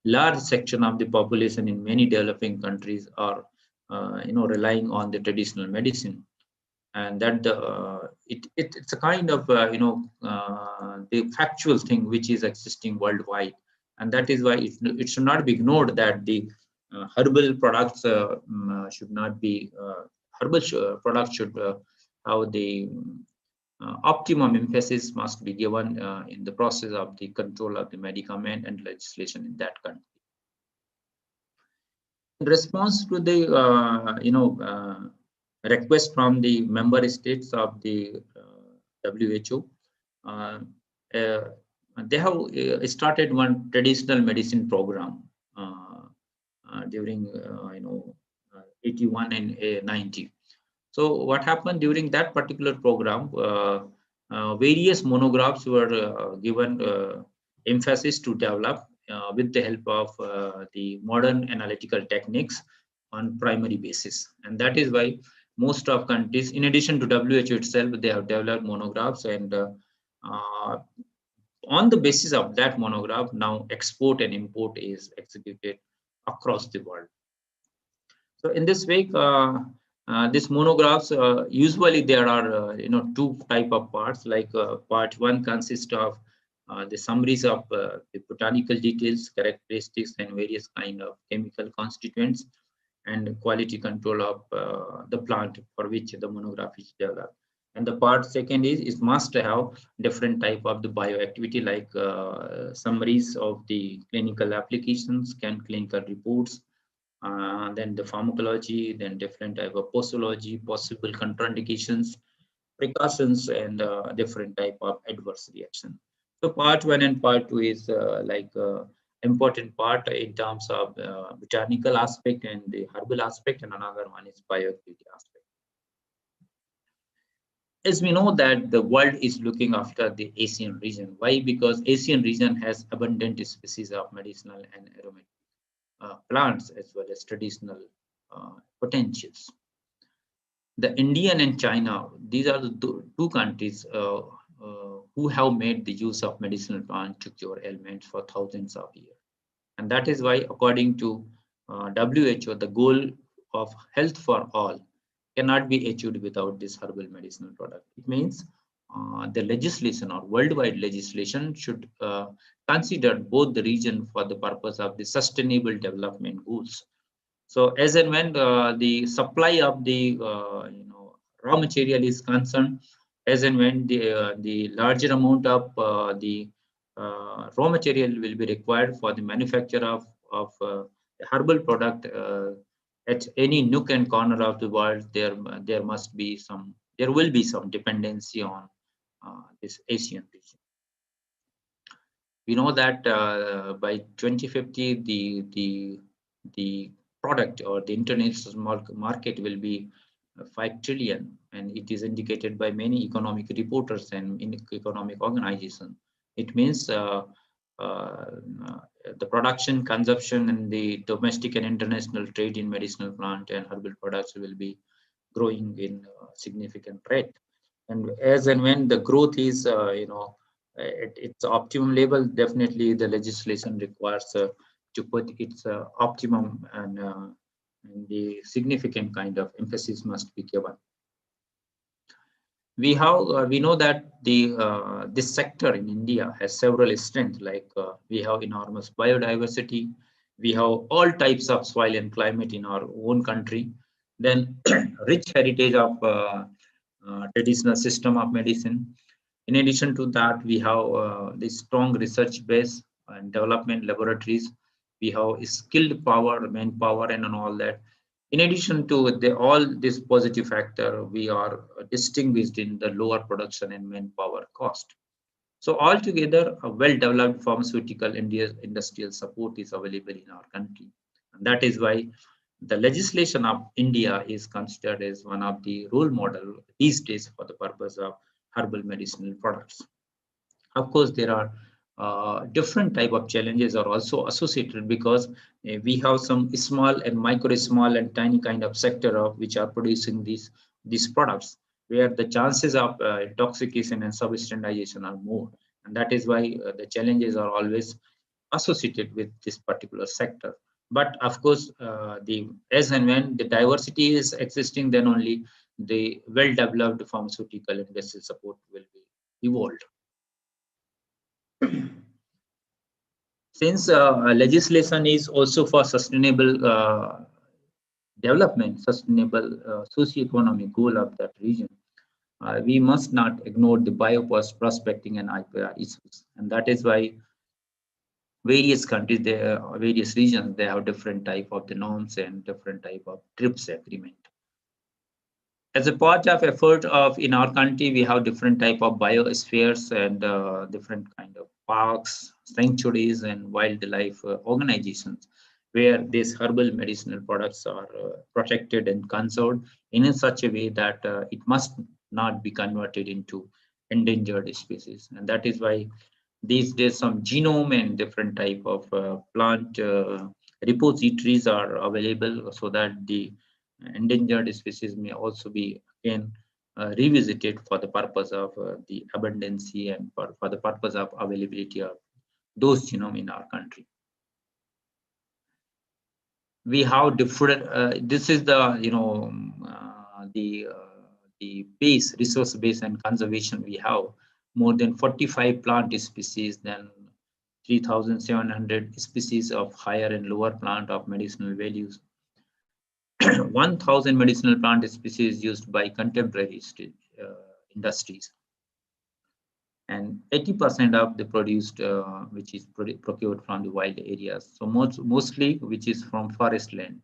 large section of the population in many developing countries are, relying on the traditional medicine, and that it's a kind of, the factual thing which is existing worldwide, and that is why it should not be ignored that the herbal products should not be products should have the optimum emphasis must be given in the process of the control of the medicament and legislation in that country. In response to the request from the member states of the WHO, they have started one traditional medicine program during 81 and 90. So what happened during that particular program, various monographs were given emphasis to develop with the help of the modern analytical techniques on primary basis. And that is why most of countries, in addition to WHO itself, they have developed monographs, and on the basis of that monograph, now export and import is executed across the world. So in this way, these monographs, usually there are two type of parts. Like part one consists of the summaries of the botanical details, characteristics, and various kind of chemical constituents, and quality control of the plant for which the monograph is developed. And the part second is must have different type of the bioactivity, like summaries of the clinical applications, clinical reports, then the pharmacology, then different type of posology, possible contraindications, precautions, and different type of adverse reaction. So part one and part two is important part in terms of botanical aspect and the herbal aspect, and another one is bioactivity aspect. As we know that the world is looking after the Asian region. Why? Because Asian region has abundant species of medicinal and aromatic plants, as well as traditional potentials. The Indian and China, these are the two countries who have made the use of medicinal plants to cure ailments for thousands of years. And that is why, according to WHO, the goal of health for all cannot be achieved without this herbal medicinal product. It means the legislation or worldwide legislation should consider both the region for the purpose of the sustainable development goals. So as and when the supply of the raw material is concerned, as and when the larger amount of the raw material will be required for the manufacture of the herbal product at any nook and corner of the world, there will be some dependency on this Asian region. We know that by 2050, the product or the international market will be 5 trillion, and it is indicated by many economic reporters and economic organizations. It means the production, consumption, and the domestic and international trade in medicinal plant and herbal products will be growing in significant rate. And as and when the growth is, at its optimum level, definitely the legislation requires to put its optimum, and the significant kind of emphasis must be given. We know that this sector in India has several strengths, like we have enormous biodiversity, we have all types of soil and climate in our own country, then rich heritage of traditional system of medicine. In addition to that, we have this strong research base and development laboratories. We have skilled power, manpower, and all that. In addition to all this positive factor, we are distinguished in the lower production and manpower cost. So altogether, a well-developed pharmaceutical industrial support is available in our country. And that is why the legislation of India is considered as one of the role model these days for the purpose of herbal medicinal products. Of course, there are different type of challenges are also associated, because we have some small and micro, small and tiny kind of sector of which are producing these products, where the chances of intoxication and substandardization are more, and that is why the challenges are always associated with this particular sector. But of course, as and when the diversity is existing, then only the well-developed pharmaceutical industry support will be evolved. Since legislation is also for sustainable development, sustainable socio-economic goal of that region, we must not ignore the bioprospecting and IPR issues, and that is why various countries, various regions, they have different type of the norms and different type of TRIPS agreement. As a part of effort of in our country, we have different type of biospheres and different kind of parks, sanctuaries, and wildlife organizations, where these herbal medicinal products are protected and conserved in such a way that it must not be converted into endangered species. And that is why these days some genome and different type of plant repositories are available, so that the endangered species may also be again revisited for the purpose of the abundancy and for the purpose of availability of those genome in our country. We have different. This is the the base, resource base and conservation. We have more than 45 plant species, then 3,700 species of higher and lower plant of medicinal values. 1,000 medicinal plant species used by contemporary industries, and 80% of the produced which is procured from the wild areas. So mostly which is from forest land,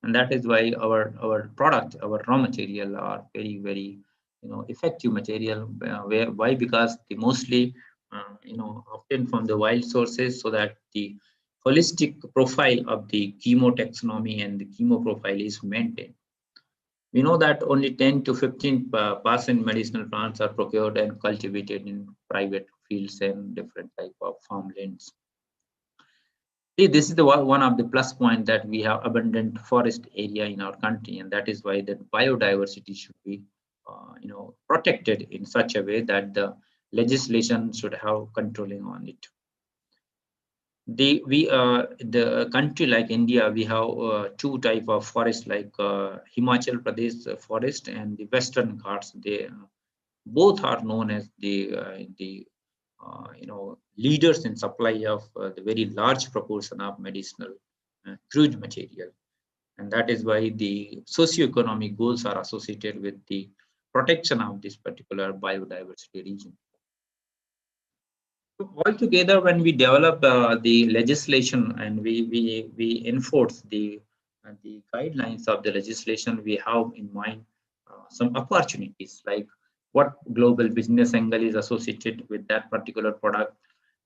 and that is why our product, our raw material are very effective material. Why? Because the mostly obtained from the wild sources, so that the holistic profile of the chemotaxonomy and the chemo profile is maintained. We know that only 10 to 15% medicinal plants are procured and cultivated in private fields and different type of farmlands. See, this is the one of the plus point, that we have abundant forest area in our country, and that is why the biodiversity should be protected in such a way that the legislation should have controlling on it. The country like India, we have two type of forest, like Himachal Pradesh forest and the Western Ghats. They both are known as the leaders in supply of the very large proportion of medicinal crude material, and that is why the socio-economic goals are associated with the protection of this particular biodiversity region. So altogether, when we develop the legislation and we enforce the guidelines of the legislation, we have in mind some opportunities, like what global business angle is associated with that particular product,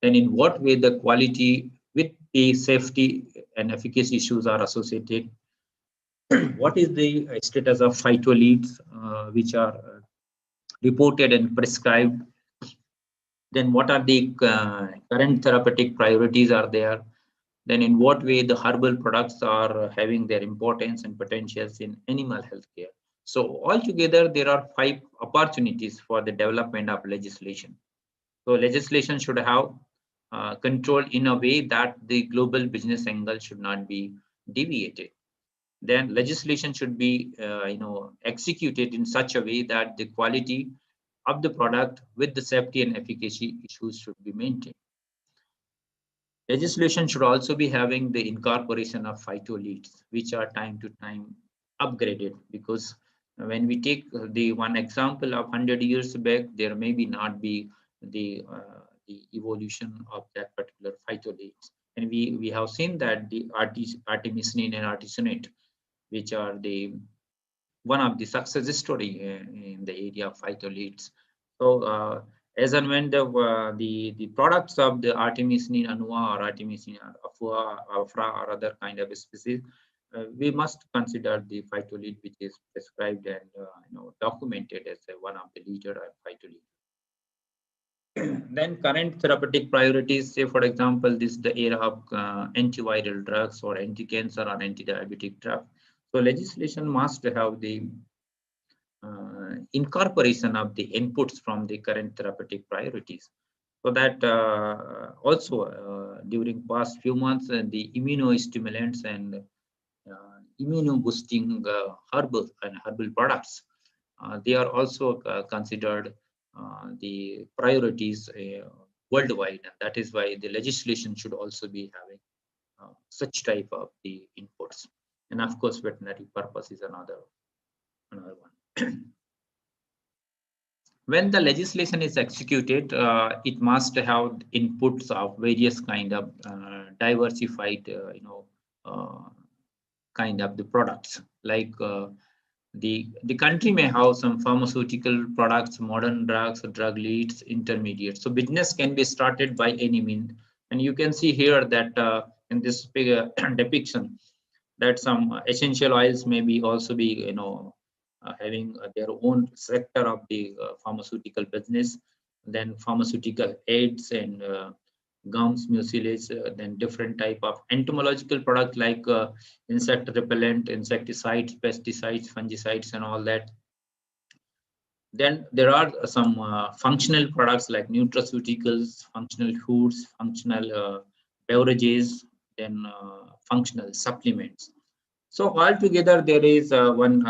then in what way the quality with the safety and efficacy issues are associated, what is the status of phytoleads which are reported and prescribed, Then what are the current therapeutic priorities are there? Then in what way the herbal products are having their importance and potentials in animal healthcare. So altogether, there are 5 opportunities for the development of legislation. So legislation should have control in a way that the global business angle should not be deviated. Then legislation should be executed in such a way that the quality of the product with the safety and efficacy issues should be maintained. Legislation should also be having the incorporation of phytoliths, which are time to time upgraded, because when we take the one example of 100 years back, there maybe not be the evolution of that particular phytoliths. And we have seen that the artemisinin and artesunate, which are the one of the success story in the area of phytoliths. So as and when the products of the artemisinin annua or artemisinin afra or other kind of species, we must consider the phytolith, which is prescribed and documented as one of the leader of phytolith. Then current therapeutic priorities, say for example, this is the era of antiviral drugs or anti-cancer or anti-diabetic drugs. So legislation must have the incorporation of the inputs from the current therapeutic priorities. So that also during past few months, the immunostimulants and immuno-boosting herbal and herbal products, they are also considered the priorities worldwide, and that is why the legislation should also be having such type of the inputs. And of course, veterinary purpose is another one. When the legislation is executed, it must have inputs of various kind of diversified, kind of the products. Like the country may have some pharmaceutical products, modern drugs, drug leads, intermediates. So business can be started by any means. And you can see here that in this depiction, that some essential oils may be also be having their own sector of the pharmaceutical business. Then pharmaceutical aids and gums, mucilage, then different type of entomological product like insect repellent, insecticides, pesticides, fungicides, and all that. Then there are some functional products like nutraceuticals, functional foods, functional beverages, then functional supplements. So altogether, there is one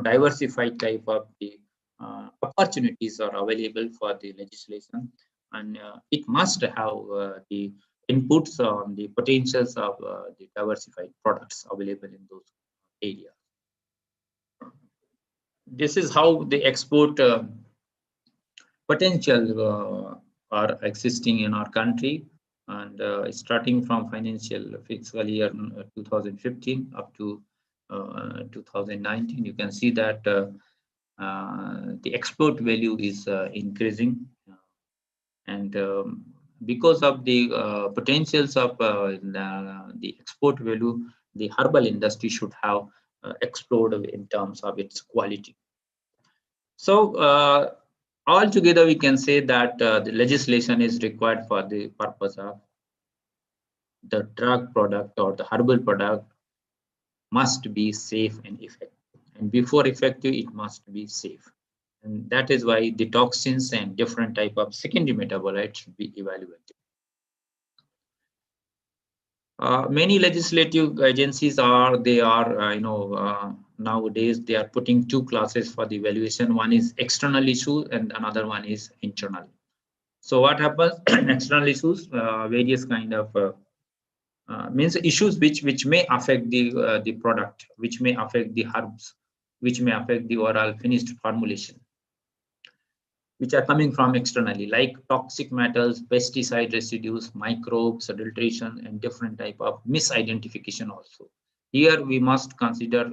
diversified type of the opportunities are available for the legislation, and it must have the inputs on the potentials of the diversified products available in those areas. This is how the export potential are existing in our country, and starting from financial fiscal year 2015 up to 2019, you can see that the export value is increasing, and because of the potentials of the export value, the herbal industry should have explored in terms of its quality. So altogether, we can say that the legislation is required for the purpose of the drug product or the herbal product must be safe and effective. And before effective, it must be safe. And that is why the toxins and different type of secondary metabolites should be evaluated. Many legislative agencies are nowadays they are putting 2 classes for the evaluation. One is external issues and another one is internal. So what happens? External issues, various kind of means issues which may affect the product, which may affect the herbs, which may affect the overall finished formulation, which are coming from externally, like toxic metals, pesticide residues, microbes, adulteration, and different type of misidentification also. Here we must consider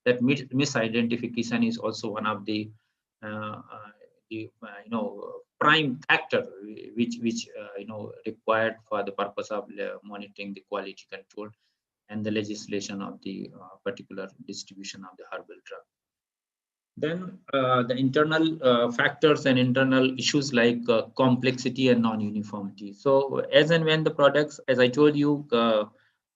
that misidentification is also one of the prime factor which required for the purpose of monitoring the quality control and the legislation of the particular distribution of the herbal drug. Then the internal factors and internal issues like complexity and non-uniformity. So as and when the products, as I told you,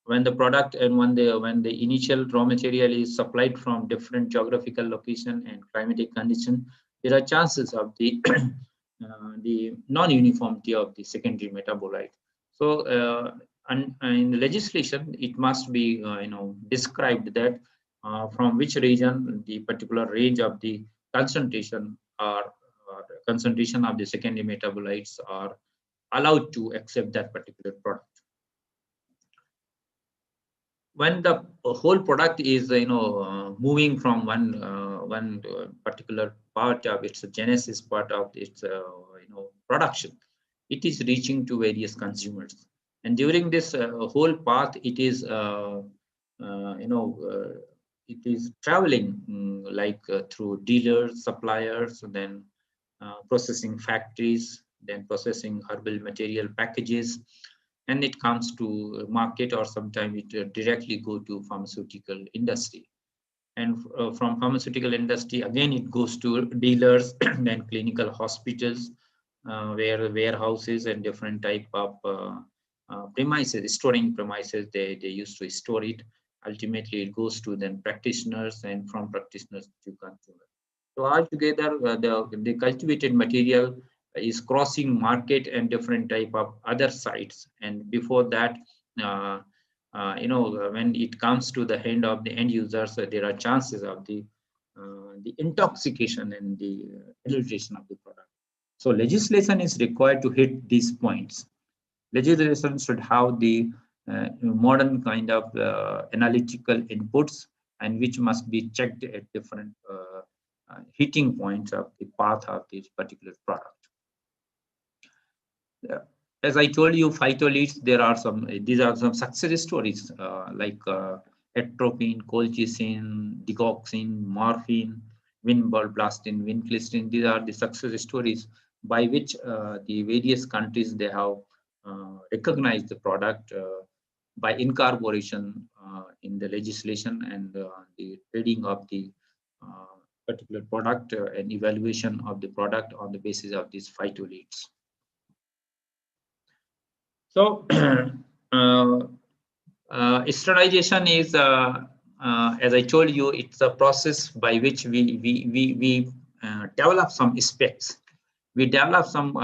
when the product and when the initial raw material is supplied from different geographical location and climatic condition, there are chances of the non-uniformity of the secondary metabolite. So and in the legislation, it must be described that from which region the particular range of the concentration or concentration of the secondary metabolites are allowed to accept that particular product. When the whole product is moving from one particular part of its genesis, part of its production, it is reaching to various consumers, and during this whole path it is it is traveling through dealers, suppliers, then processing factories, then processing herbal material packages, and it comes to market, or sometimes it directly go to pharmaceutical industry. And from pharmaceutical industry, again, it goes to dealers, then clinical hospitals, where warehouses and different type of premises, storing premises, they used to store it. Ultimately, it goes to then practitioners, and from practitioners to consumers. So altogether, the cultivated material is crossing market and different type of other sites. And before that, when it comes to the hand of the end users, there are chances of the intoxication and the adulteration of the product. So legislation is required to hit these points. Legislation should have the modern kind of analytical inputs, and which must be checked at different hitting points of the path of this particular product. As I told you, phytoliths, these are some success stories like atropine, colchicine, digoxin, morphine, vinblastine, vinclystine. These are the success stories by which the various countries, they have recognized the product by incorporation in the legislation, and the trading of the particular product and evaluation of the product on the basis of these phytoliths. So sterilization is, as I told you, it's a process by which we develop some specs. We develop some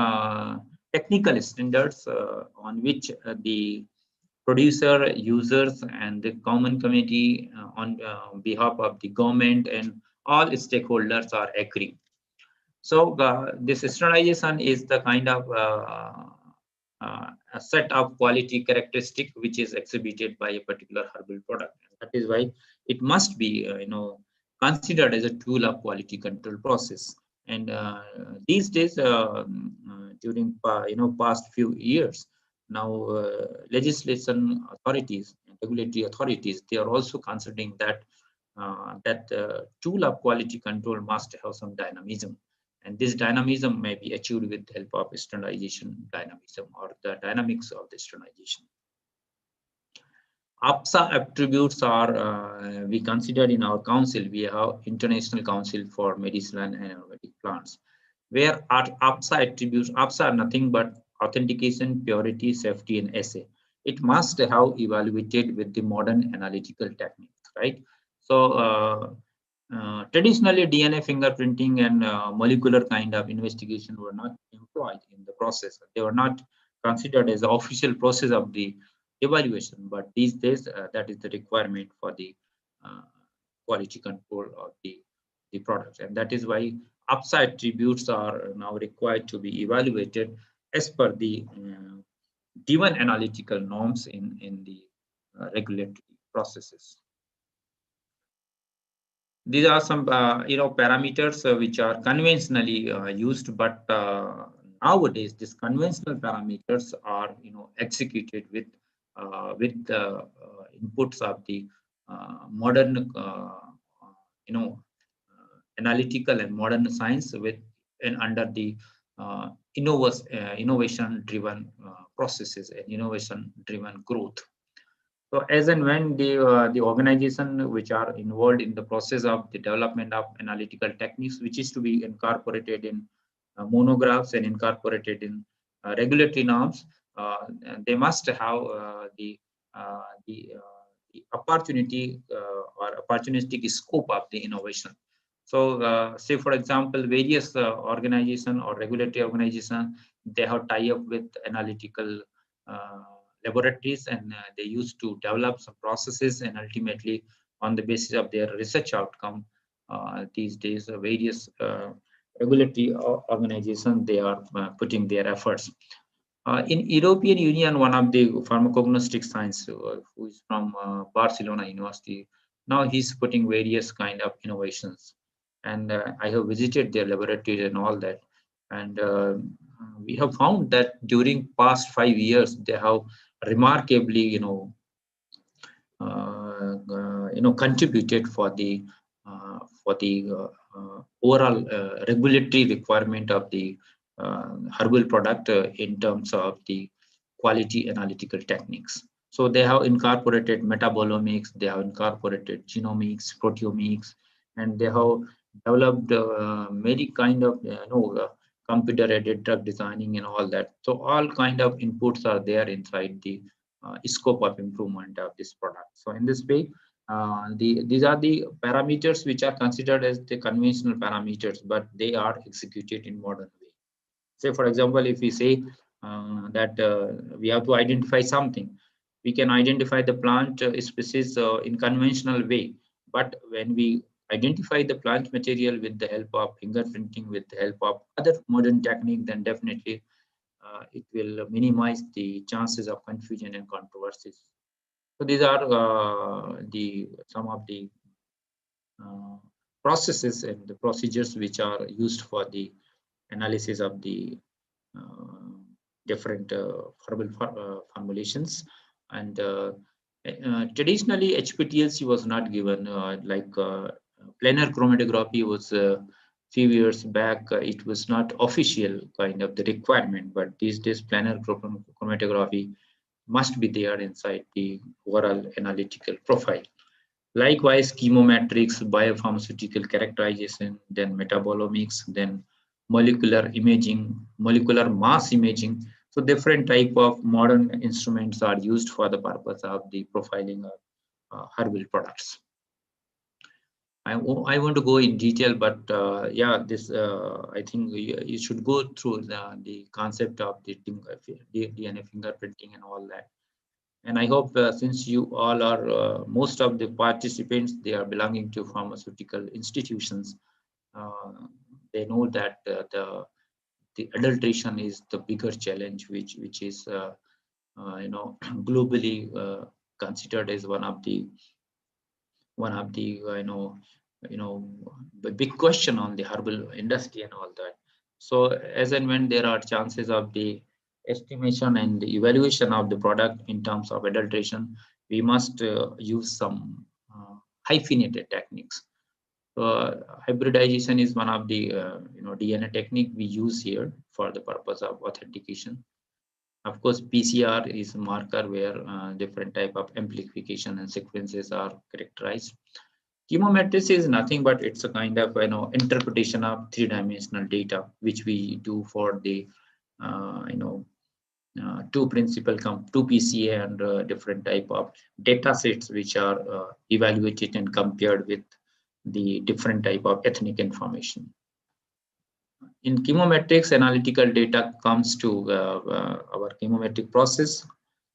technical standards on which the producer, users, and the common committee on behalf of the government and all stakeholders are agreeing. So this sterilization is the kind of a set of quality characteristic which is exhibited by a particular herbal product. That is why it must be considered as a tool of quality control process. And these days, during past few years, now legislation authorities, regulatory authorities, they are also considering that that tool of quality control must have some dynamism. And this dynamism may be achieved with the help of standardization dynamism, or the dynamics of the standardization. APSA attributes are, we considered in our council, we have International Council for Medicinal and Aromatic Plants, where our APSA attributes, APSA are nothing but authentication, purity, safety, and assay. It must have evaluated with the modern analytical techniques, right? So, traditionally, DNA fingerprinting and molecular kind of investigation were not employed in the process. They were not considered as the official process of the evaluation, but these days that is the requirement for the quality control of the products, and that is why APSA attributes are now required to be evaluated as per the given analytical norms in the regulatory processes. These are some parameters which are conventionally used, but nowadays these conventional parameters are executed with the inputs of the modern analytical and modern science, with and under the innovation driven processes and innovation driven growth. So as and when the organization which are involved in the process of the development of analytical techniques, which is to be incorporated in monographs and incorporated in regulatory norms, they must have uh, the, uh, the opportunity or opportunistic scope of the innovation. So, say for example, various organization or regulatory organization, they have tie up with analytical uh, laboratories, and they used to develop some processes, and ultimately on the basis of their research outcome, these days various regulatory organizations, they are putting their efforts. In European Union, one of the pharmacognostic science who is from Barcelona University, now he's putting various kind of innovations, and I have visited their laboratories and all that, and we have found that during past 5 years they have remarkably, contributed for the overall regulatory requirement of the herbal product in terms of the quality analytical techniques. So they have incorporated metabolomics, they have incorporated genomics, proteomics, and they have developed many kind of computer-aided drug designing and all that. So all kind of inputs are there inside the scope of improvement of this product. So in this way, these are the parameters which are considered as the conventional parameters, but they are executed in modern way. Say for example, if we say that we have to identify something, we can identify the plant species in conventional way, but when we identify the plant material with the help of fingerprinting, with the help of other modern technique, then definitely it will minimize the chances of confusion and controversies. So these are the some of the uh, processes and the procedures which are used for the analysis of the uh, different herbal formulations. And traditionally, HPTLC was not given. Planar chromatography was few years back. It was not official kind of the requirement, but these days planar chromatography must be there inside the overall analytical profile. Likewise, chemometrics, biopharmaceutical characterization, then metabolomics, then molecular imaging, molecular mass imaging. So different type of modern instruments are used for the purpose of the profiling of herbal products. I want to go in detail, but yeah, this I think you should go through the concept of the DNA fingerprinting and all that. And I hope since you all are, most of the participants, they are belonging to pharmaceutical institutions, uh, they know that the adulteration is the bigger challenge, which is globally considered as one of the the big question on the herbal industry and all that. So as and when there are chances of the estimation and the evaluation of the product in terms of adulteration, we must use some hyphenated techniques. So hybridization is one of the DNA technique we use here for the purpose of authentication. Of course, PCR is a marker where different type of amplification and sequences are characterized. Chemometrics is nothing but it's a kind of interpretation of three-dimensional data, which we do for the two PCA and different type of data sets which are evaluated and compared with the different type of ethnic information. In chemometrics, analytical data comes to our chemometric process,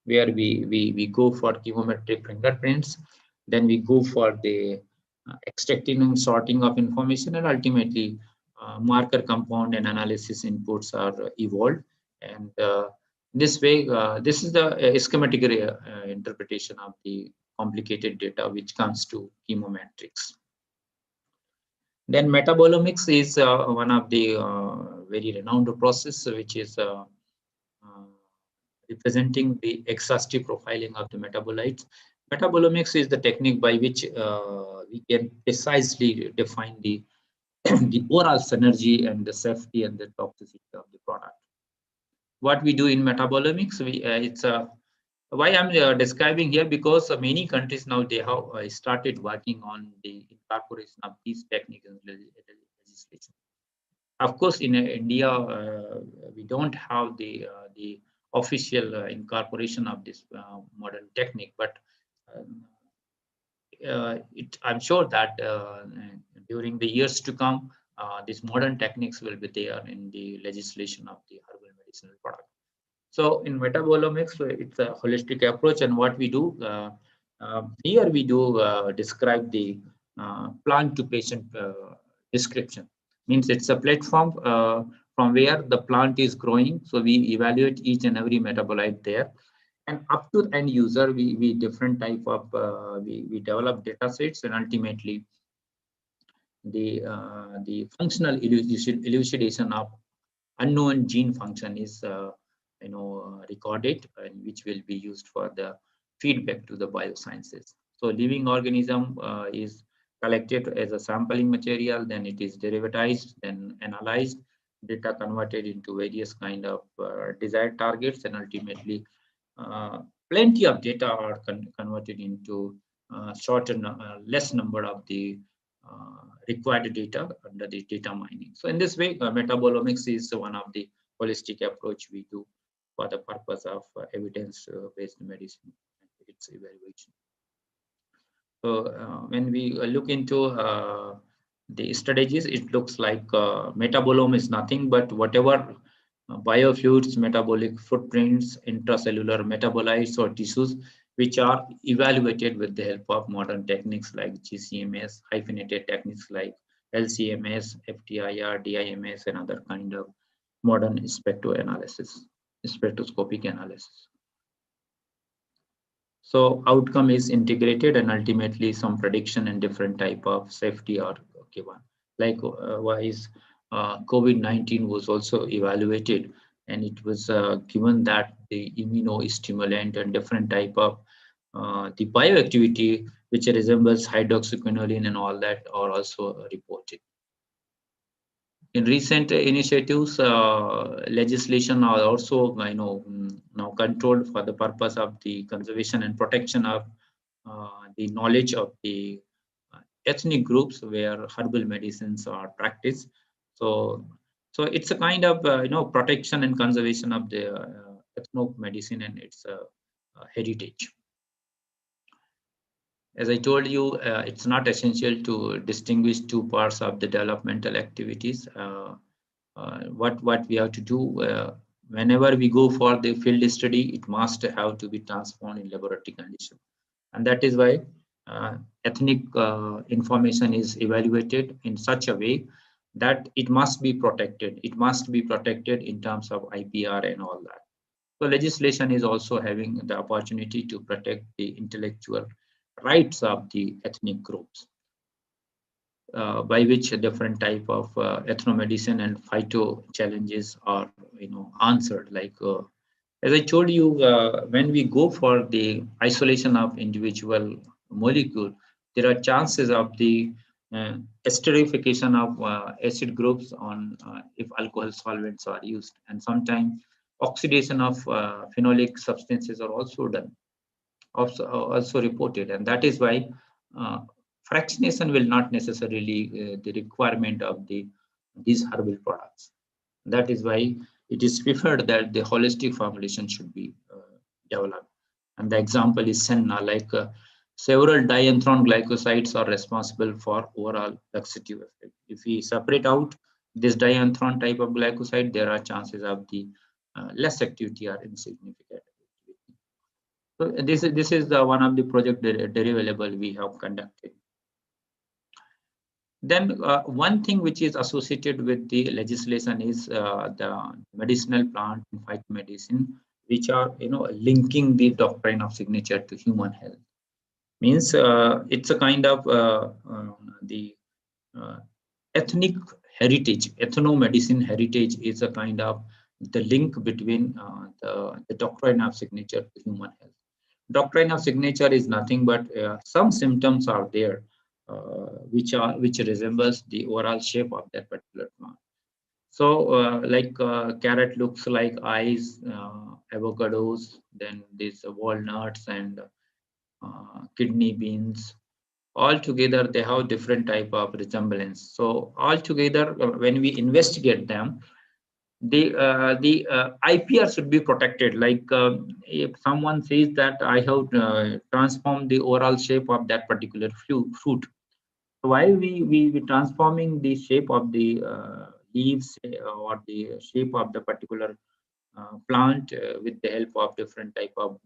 where we go for chemometric fingerprints, then we go for the extracting and sorting of information, and ultimately marker compound and analysis inputs are evolved. And this way, this is the schematic interpretation of the complicated data which comes to chemometrics. Then metabolomics is one of the very renowned process, which is representing the exhaustive profiling of the metabolites. Metabolomics is the technique by which we can precisely define the the oral synergy and the safety and the toxicity of the product. What we do in metabolomics, it's a Why I'm describing here, because many countries now they have started working on the incorporation of these techniques in legislation. Of course, in India, we don't have the official incorporation of this modern technique, but um, I'm sure that during the years to come, these modern techniques will be there in the legislation of the herbal medicinal product. So in metabolomics, it's a holistic approach, and what we do here, we do describe the plant to patient description. Means it's a platform from where the plant is growing. So we evaluate each and every metabolite there, and up to the end user, we different type of we develop data sets, and ultimately the functional elucidation of unknown gene function is recorded, and which will be used for the feedback to the biosciences. So living organism is collected as a sampling material, then it is derivatized, then analyzed, data converted into various kind of desired targets, and ultimately plenty of data are converted into shorter, less number of the required data under the data mining. So in this way, metabolomics is one of the holistic approach we do for the purpose of evidence-based medicine and its evaluation. So when we look into the strategies, it looks like metabolome is nothing but whatever biofluids, metabolic footprints, intracellular metabolites or tissues, which are evaluated with the help of modern techniques like GCMS, hyphenated techniques like LCMS, FTIR, DIMS, and other kind of modern spectroscopic analysis. So outcome is integrated, and ultimately some prediction and different type of safety are given. Likewise, COVID-19 was also evaluated, and it was given that the immunostimulant and different type of the bioactivity which resembles hydroxyquinoline and all that are also reported. In recent initiatives, legislation are also now controlled for the purpose of the conservation and protection of the knowledge of the ethnic groups where herbal medicines are practiced. So it's a kind of protection and conservation of the ethnic medicine and its heritage. As I told you, it's not essential to distinguish two parts of the developmental activities. What we have to do whenever we go for the field study, it must have to be transformed in laboratory condition, and that is why ethnic information is evaluated in such a way that it must be protected. It must be protected in terms of IPR and all that. So legislation is also having the opportunity to protect the intellectual rights of the ethnic groups, by which a different type of ethnomedicine and phyto challenges are answered. As I told you, when we go for the isolation of individual molecule, there are chances of the esterification of acid groups on if alcohol solvents are used, and sometimes oxidation of phenolic substances are also done, also reported, and that is why fractionation will not necessarily the requirement of these herbal products. That is why it is preferred that the holistic formulation should be developed. And the example is Senna, several dianthron glycosides are responsible for overall laxative effect. If we separate out this dianthron type of glycoside, there are chances of the less activity or insignificant. So this is the one of the project deliverable we have conducted. Then one thing which is associated with the legislation is the medicinal plant and phytomedicine, which are linking the doctrine of signature to human health. Means it's a kind of the ethnic heritage, ethnomedicine heritage is a kind of the link between the doctrine of signature to human health. Doctrine of signature is nothing but some symptoms are there which resembles the overall shape of that particular plant. So carrot looks like eyes, avocados, then these walnuts and kidney beans. All together, they have different type of resemblance. So all together, when we investigate them, the IPR should be protected. Like if someone says that I have transformed the overall shape of that particular fruit, while we transforming the shape of the leaves or the shape of the particular plant with the help of different type of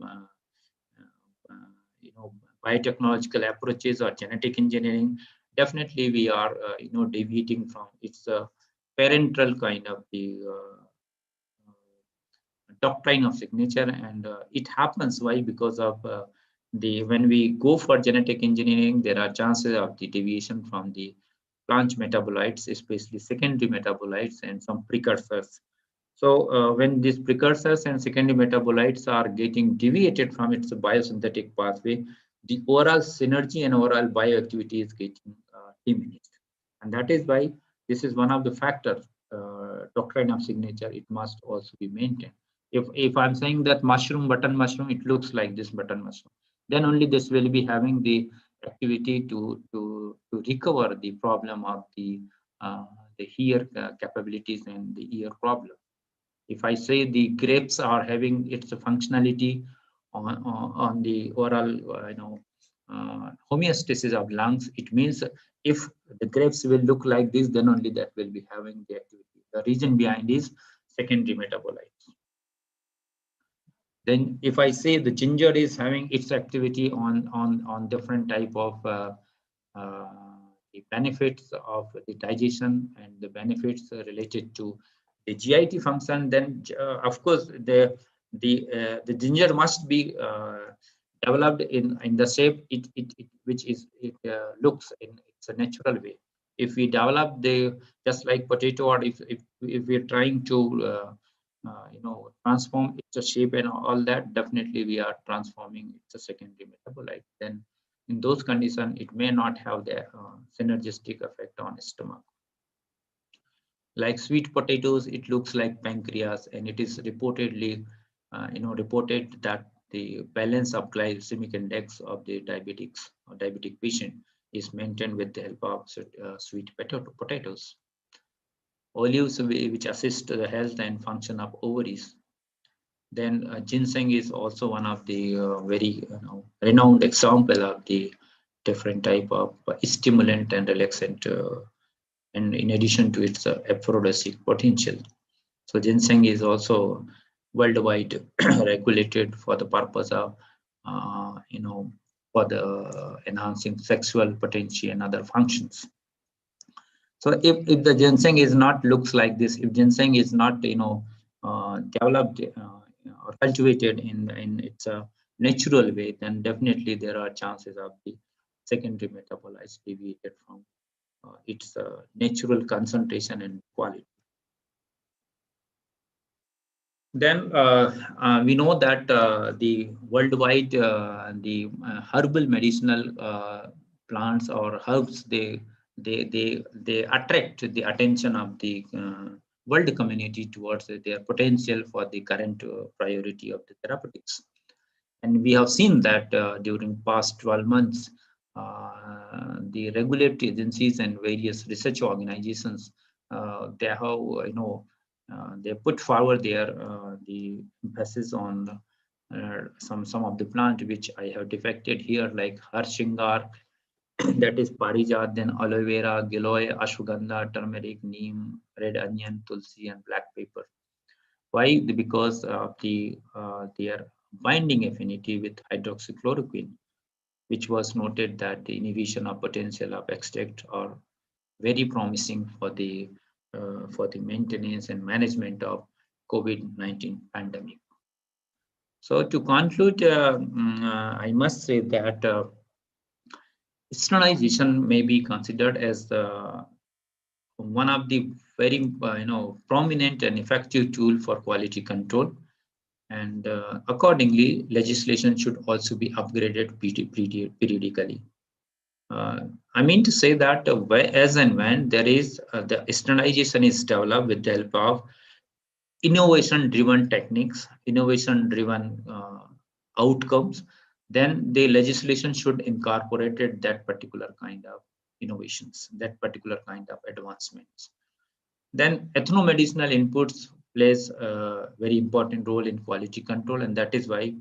you know, biotechnological approaches or genetic engineering, definitely we are deviating from its parental kind of the doctrine of signature. And it happens why? Because of the when we go for genetic engineering, there are chances of the deviation from the plant metabolites, especially secondary metabolites and some precursors. So when these precursors and secondary metabolites are getting deviated from its biosynthetic pathway, the overall synergy and overall bioactivity is getting diminished. And that is why this is one of the factors, doctrine of signature, it must also be maintained. If I'm saying that button mushroom, it looks like this button mushroom, then only this will be having the activity to recover the problem of the ear capabilities and the ear problem. If I say the grapes are having its functionality on the oral, homeostasis of lungs, it means if the grapes will look like this, then only that will be having the activity. The reason behind is secondary metabolites. Then if I say the ginger is having its activity on different type of the benefits of the digestion and the benefits related to the GIT function, then of course the ginger must be developed in the shape which is looks in it's a natural way. If we develop the just like potato, or if we're trying to transform its shape and all that, definitely we are transforming its a secondary metabolite. Then in those conditions, it may not have the synergistic effect on stomach. Like sweet potatoes, it looks like pancreas, and it is reportedly, reported that the balance of glycemic index of the diabetics or diabetic patient is maintained with the help of sweet potatoes. Olives, which assist the health and function of ovaries. Then ginseng is also one of the very renowned example of the different type of stimulant and relaxant, and in addition to its aphrodisiac potential. So ginseng is also worldwide regulated for the purpose of for the enhancing sexual potential and other functions. So if the ginseng is not looks like this, if ginseng is not developed or cultivated in its natural way, then definitely there are chances of the secondary metabolites deviated from its natural concentration and quality. Then we know that the worldwide the herbal medicinal plants or herbs, they attract the attention of the world community towards their potential for the current priority of the therapeutics. And we have seen that during past 12 months, the regulatory agencies and various research organizations, they have, they put forward their the emphasis on some of the plant which I have depicted here, like Harshingar, that is Parijat, then aloe vera, giloy, ashwagandha, turmeric, neem, red onion, tulsi, and black pepper. Why? Because of their binding affinity with hydroxychloroquine, which was noted that the inhibition of potential of extract are very promising for the maintenance and management of COVID-19 pandemic. So to conclude, I must say that sterilization may be considered as one of the very prominent and effective tool for quality control, and accordingly legislation should also be upgraded periodically. I mean to say that as and when there is the standardization is developed with the help of innovation-driven techniques, innovation-driven outcomes, then the legislation should incorporate that particular kind of innovations, that particular kind of advancements. Then ethnomedicinal inputs plays a very important role in quality control, and that is why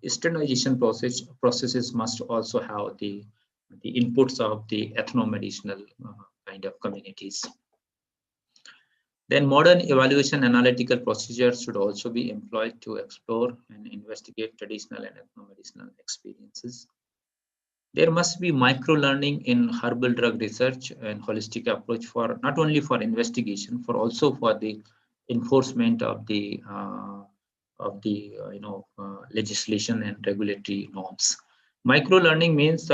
standardization processes must also have the inputs of the ethnomedicinal kind of communities. Then modern evaluation analytical procedures should also be employed to explore and investigate traditional and ethnomedicinal experiences. There must be micro-learning in herbal drug research and holistic approach for not only for investigation, for also for the enforcement of the legislation and regulatory norms. Micro-learning means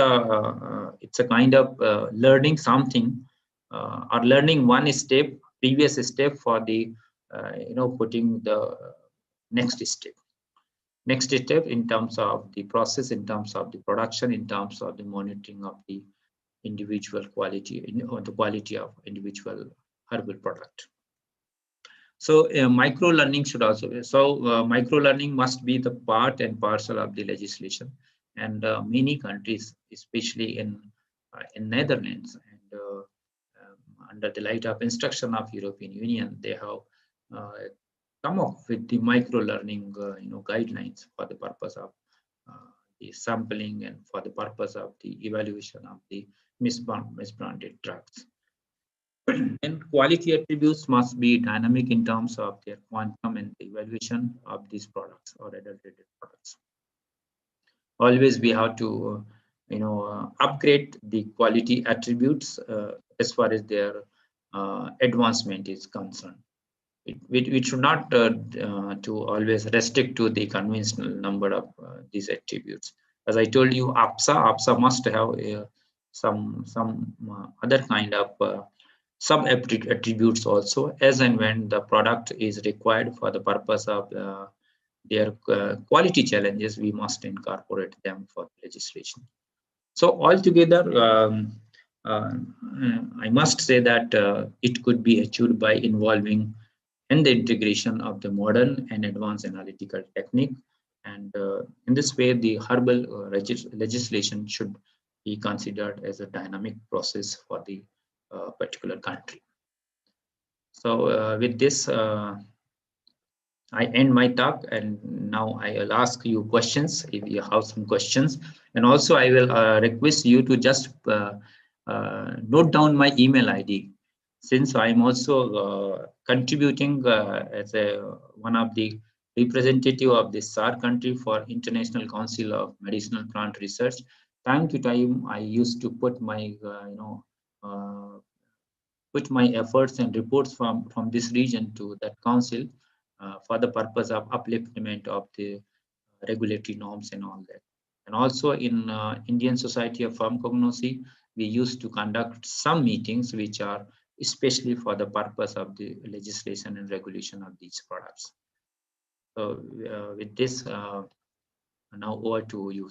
it's a kind of learning something or learning one step, previous step for the putting the next step in terms of the process, in terms of the production, in terms of the monitoring of the individual quality or the quality of individual herbal product. So micro learning should also be, so micro learning must be the part and parcel of the legislation, and many countries, especially in Netherlands and under the light of instruction of European Union, they have come up with the micro learning guidelines for the purpose of the sampling and for the purpose of the evaluation of the misbranded drugs. And quality attributes must be dynamic in terms of their quantum and the evaluation of these products or adulterated products. Always we have to upgrade the quality attributes as far as their advancement is concerned. We should not to always restrict to the conventional number of these attributes. As I told you, APSA must have some other kind of sub attributes also, as and when the product is required for the purpose of their quality challenges, we must incorporate them for legislation. So altogether, I must say that it could be achieved by involving and the integration of the modern and advanced analytical technique. And in this way, the herbal legislation should be considered as a dynamic process for the particular country. So with this, I end my talk, and now I will ask you questions if you have some questions. And also I will request you to just note down my email ID, since I'm also contributing as one of the representative of the SAR country for International Council of Medicinal Plant Research. Time to time, I used to put my efforts and reports from this region to that council for the purpose of upliftment of the regulatory norms and all that. And also in Indian Society of Pharmacognosy, we used to conduct some meetings which are especially for the purpose of the legislation and regulation of these products. So with this, now over to you.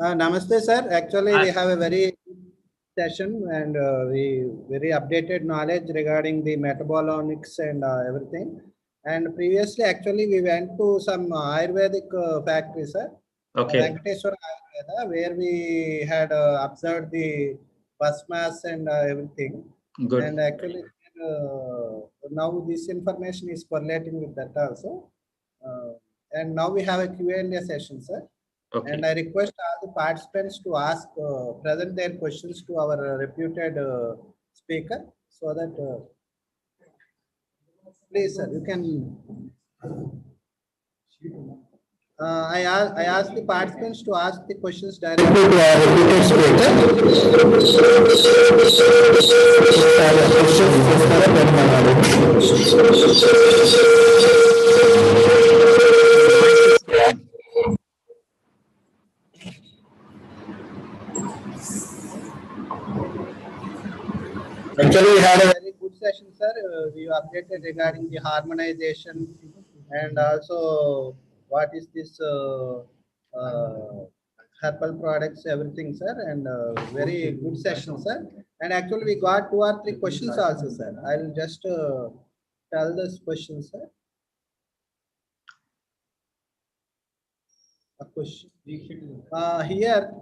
Namaste, sir. Actually, we have a very session, and we very updated knowledge regarding the metabolomics and everything. And previously, actually, we went to some Ayurvedic factory, sir. Okay. Venkateswara Ayurveda, where we had observed the bus mass and everything. Good. And actually, now this information is correlating with that also. And now we have a Q&A session, sir. Okay. And I request all the participants to ask, present their questions to our reputed speaker, so that, please, sir, you can. I ask the participants to ask the questions directly to our reputed speaker. Actually, we had a very good session, sir. We updated regarding the harmonization, and also what is this herbal products, everything, sir, and very good session, sir. And actually, we got 2 or 3 questions also, sir. I'll just tell this question, sir. A question. Here,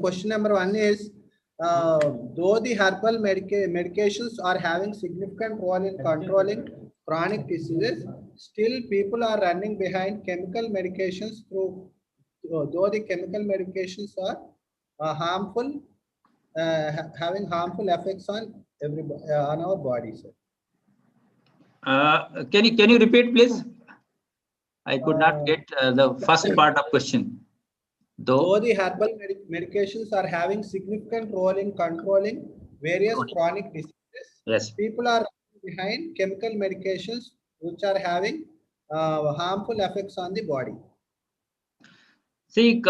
question number 1 is, though the herbal medications are having significant role in controlling chronic diseases, still people are running behind chemical medications though the chemical medications are harmful, having harmful effects on on our bodies. Can you repeat, please? I could not get the first part of question. Though the herbal medications are having significant role in controlling various chronic diseases, yes, people are behind chemical medications which are having harmful effects on the body. See,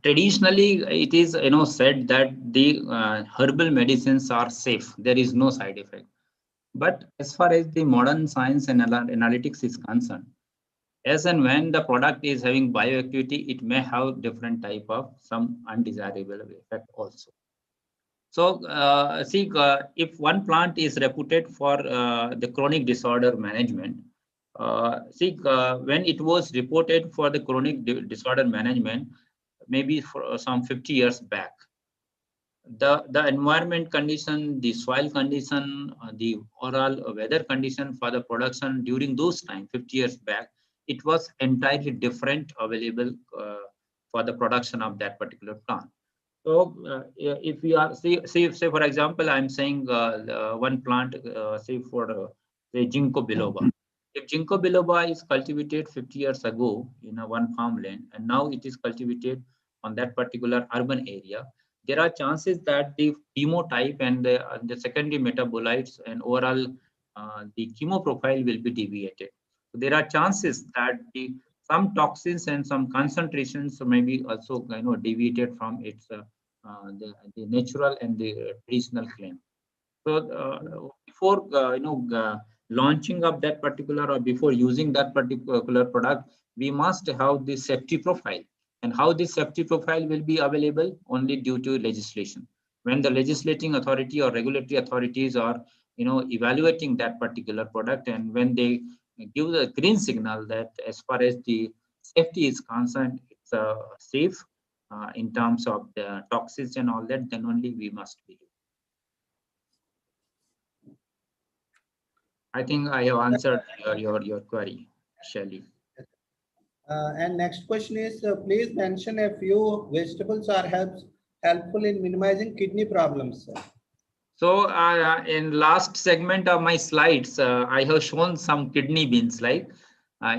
traditionally it is said that the herbal medicines are safe. There is no side effect. But as far as the modern science and analytics is concerned, as and when the product is having bioactivity, it may have different type of some undesirable effect also. So, if one plant is reputed for the chronic disorder management, when it was reported for the chronic disorder management, maybe for some 50 years back, the environment condition, the soil condition, the overall weather condition for the production during those time, 50 years back, it was entirely different available for the production of that particular plant. So if we are say for example, I'm saying one plant, say ginkgo biloba. If ginkgo biloba is cultivated 50 years ago in one farmland, and now it is cultivated on that particular urban area, there are chances that the chemotype and the secondary metabolites and overall the chemo profile will be deviated. So there are chances that some toxins and some concentrations may be also deviated from its the natural and the traditional claim. So before launching of that particular or before using that particular product, we must have the safety profile. And how this safety profile will be available only due to legislation. When the legislating authority or regulatory authorities are evaluating that particular product, and when they give the green signal that as far as the safety is concerned, it's safe in terms of the toxins and all that, then only we must be. I think I have answered your query, Shelly. And next question is, please mention a few vegetables are helpful in minimizing kidney problems. So in last segment of my slides, I have shown some kidney beans. Like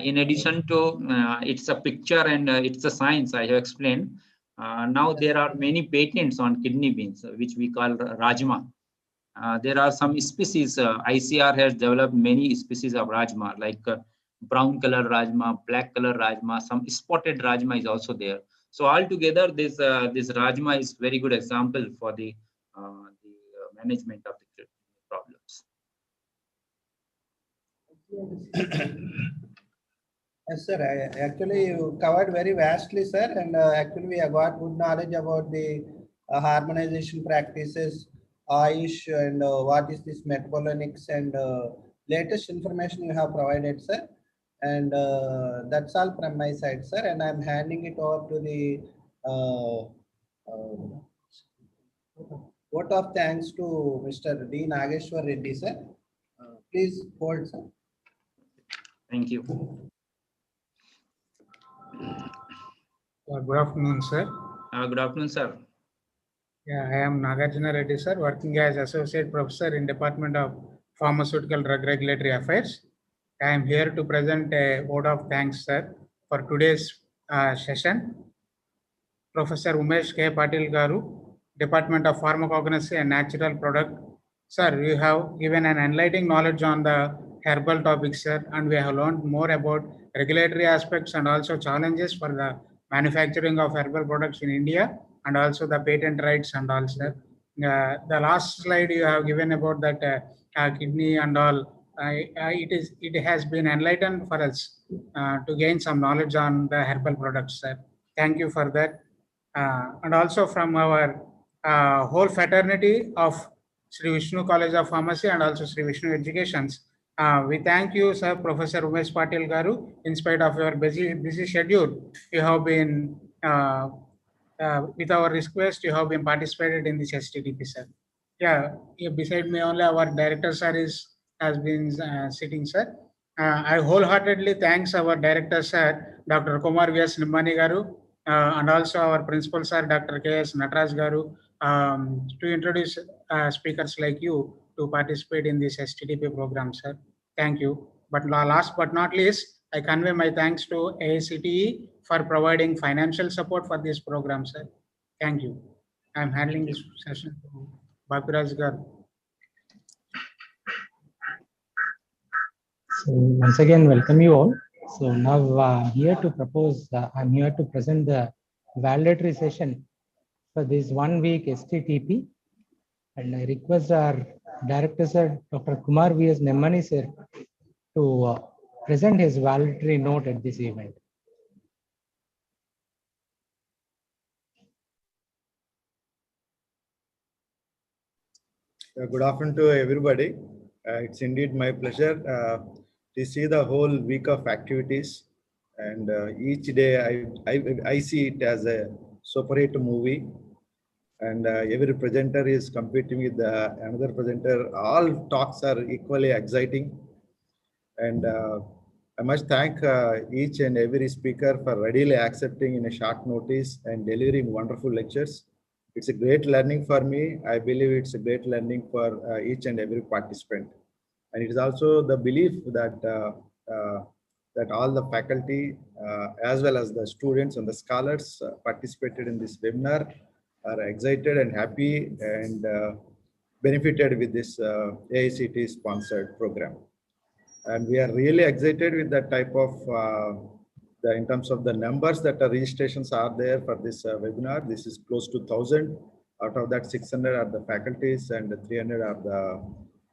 in addition to it's a picture and it's a science I have explained. Now there are many patents on kidney beans, which we call rajma. There are some species. ICR has developed many species of rajma, like brown color rajma, black color rajma, some spotted rajma is also there. So altogether, this rajma is very good example for the management of the problems. Yes, sir. Actually, you covered very vastly, sir, and actually we have got good knowledge about the harmonization practices, Ayush, and what is this metabolomics, and latest information you have provided, sir. And that's all from my side, sir. And I'm handing it over to the vote of thanks to Mr. D. Nageshwar Reddy, sir. Please hold, sir. Thank you. Good afternoon, sir. Good afternoon, sir. Yeah, I am Nagarjuna Reddy, sir, working as Associate Professor in Department of Pharmaceutical Drug Regulatory Affairs. I am here to present a vote of thanks, sir, for today's session. Professor Umesh K. Patil Garu, Department of Pharmacognosy and Natural Product. Sir, you have given an enlightening knowledge on the herbal topics, sir, and we have learned more about regulatory aspects and also challenges for the manufacturing of herbal products in India, and also the patent rights and all, sir. The last slide you have given about that kidney and all, it has been enlightened for us to gain some knowledge on the herbal products, sir. Thank you for that. And also from our whole fraternity of Sri Vishnu College of Pharmacy and also Sri Vishnu Educations. We thank you, sir, Professor Umesh Patil Garu. In spite of your busy schedule, you have been, with our request, you have been participated in this STTP, sir. Yeah, beside me only our director, sir, has been sitting, sir. I wholeheartedly thanks our director, sir, Dr. Kumar V.S. Nimmani Garu, and also our principal, sir, Dr. K.S. Nataraj Garu, to introduce speakers like you to participate in this STTP program, sir. Thank you. But last but not least, I convey my thanks to AICTE for providing financial support for this program, sir. Thank you. I am handling this session to Bapiraj Garu. So once again, welcome you all. So now here to propose, I'm here to present the valedictory session for this 1 week STTP. And I request our director, sir, Dr. Kumar V.S. Nimmani, sir, to present his valedictory note at this event. Good afternoon to everybody. It's indeed my pleasure to see the whole week of activities, and each day I see it as a super hit movie, and every presenter is competing with another presenter. All talks are equally exciting, and I must thank each and every speaker for readily accepting in a short notice and delivering wonderful lectures. It's a great learning for me. I believe it's a great learning for each and every participant. And it is also the belief that that all the faculty as well as the students and the scholars participated in this webinar are excited and happy and benefited with this AICT sponsored program. And we are really excited with that type of in terms of the numbers that the registrations are there for this webinar. This is close to 1,000. Out of that, 600 are the faculties and 300 are the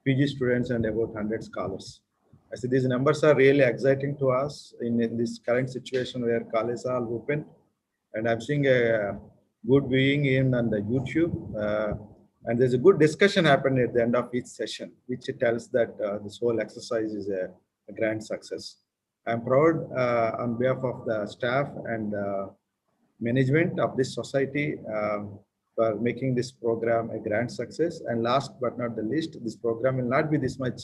PG students and about 100 scholars. I see these numbers are really exciting to us in this current situation where colleges are open. And I'm seeing a good viewing in on the YouTube. And there's a good discussion happening at the end of each session, which tells that this whole exercise is a grand success. I'm proud on behalf of the staff and management of this society for making this program a grand success. And last but not the least, this program will not be this much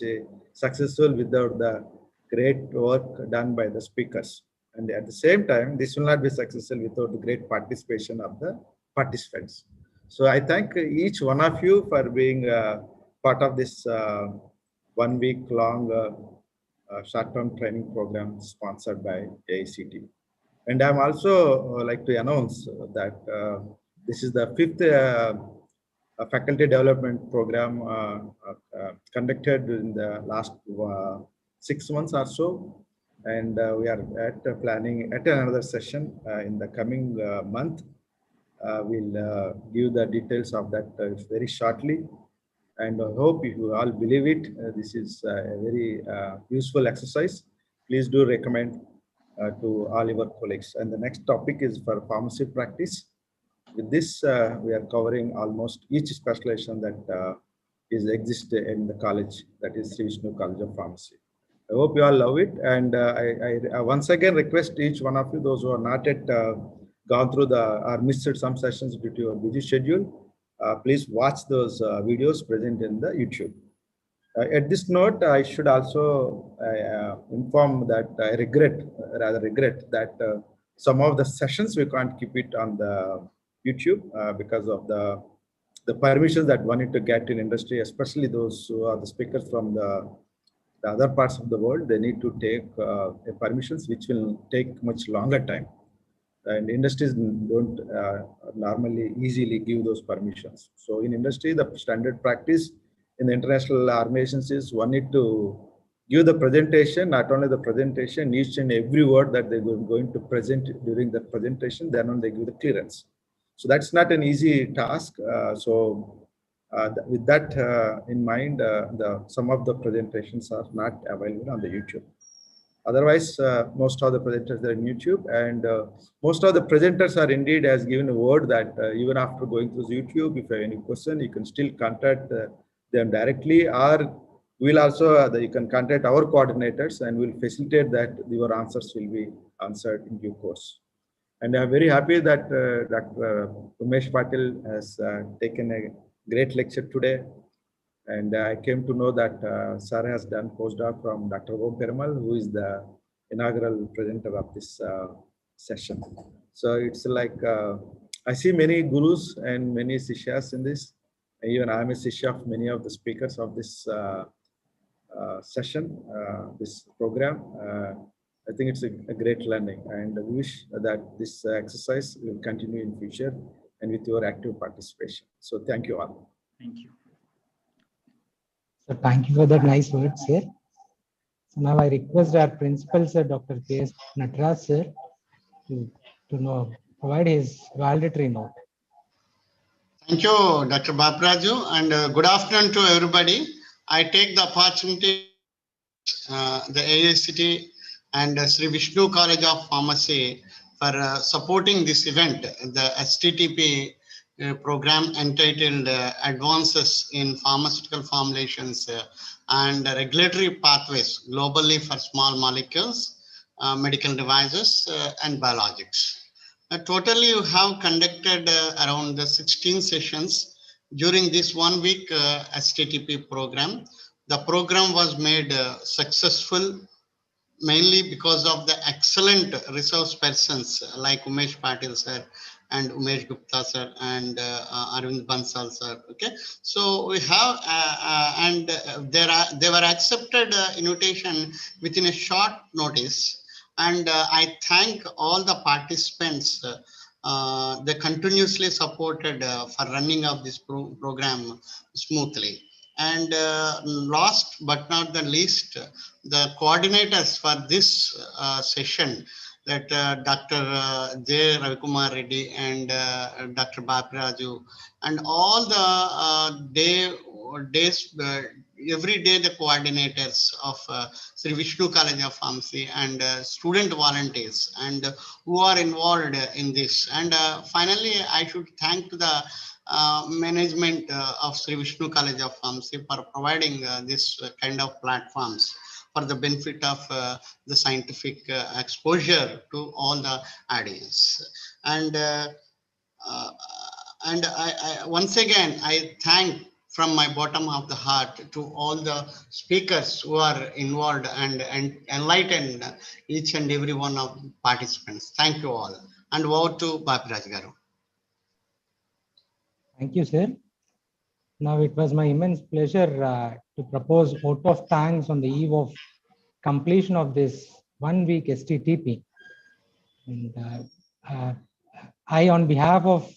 successful without the great work done by the speakers. And at the same time, this will not be successful without the great participation of the participants. So I thank each one of you for being part of this 1 week long short-term training program sponsored by AICT. And I'm also like to announce that this is the 5th faculty development program conducted in the last 6 months or so. And we are planning at another session in the coming month. We'll give the details of that very shortly. And I hope you all believe it. This is a very useful exercise. Please do recommend to all your colleagues. And the next topic is for pharmacy practice. With this, we are covering almost each specialization that exists in the college, that is Sri Vishnu College of Pharmacy. I hope you all love it. And I once again request each one of you, those who are not yet gone through or missed some sessions due to your busy schedule, please watch those videos present in the YouTube. At this note, I should also inform that I regret that some of the sessions we can't keep it on the YouTube because of the permissions that one need to get in industry, especially those who are the speakers from the other parts of the world. They need to take permissions, which will take much longer time. And industries don't normally easily give those permissions. So in industry, the standard practice in the international organizations is one need to give the presentation, not only the presentation, each and every word that they're going to present during the presentation, then on they give the clearance. So that's not an easy task. With that in mind, some of the presentations are not available on the YouTube. Otherwise, most of the presenters are in YouTube, and most of the presenters are indeed has given a word that even after going through YouTube, if you have any question, you can still contact them directly, or we'll also you can contact our coordinators, and we'll facilitate that your answers will be answered in due course. And I'm very happy that Dr. Umesh Patil has taken a great lecture today. And I came to know that Sir has done postdoc from Dr. Om Perumal, who is the inaugural presenter of this session. So it's like, I see many gurus and many sishyas in this. Even I'm a sishya of many of the speakers of this session, this program. I think it's a great learning, and I wish that this exercise will continue in future and with your active participation. So thank you all. Thank you. So thank you for that nice words, sir. So now I request our principal, sir, Dr. K.S. Nataraj, sir, to provide his valedictory note. Thank you, Dr. Bapraju, and good afternoon to everybody. I take the opportunity, the AICT and Sri Vishnu College of Pharmacy for supporting this event, the STTP program entitled Advances in Pharmaceutical Formulations and Regulatory Pathways Globally for Small Molecules, Medical Devices, and Biologics. Totally, you have conducted around 16 sessions during this 1 week STTP program. The program was made successful mainly because of the excellent resource persons like Umesh Patil sir and Umesh Gupta sir and Arvind Bansal sir. Okay, so we have they were accepted invitation within a short notice, and I thank all the participants. They continuously supported for running of this program smoothly. And last but not the least, the coordinators for this session, that Dr. J. Ravikumar Reddy and Dr. Bapraju, and all the days, every day the coordinators of Sri Vishnu College of Pharmacy and student volunteers and who are involved in this. And finally, I should thank the management of Sri Vishnu College of Pharmacy for providing this kind of platforms for the benefit of the scientific exposure to all the audience. And I once again, I thank from my bottom of the heart to all the speakers who are involved and enlightened each and every one of the participants. Thank you all. And over to Bapraj Garu. Thank you, sir. Now it was my immense pleasure to propose vote of thanks on the eve of completion of this 1 week STTP. And I, on behalf of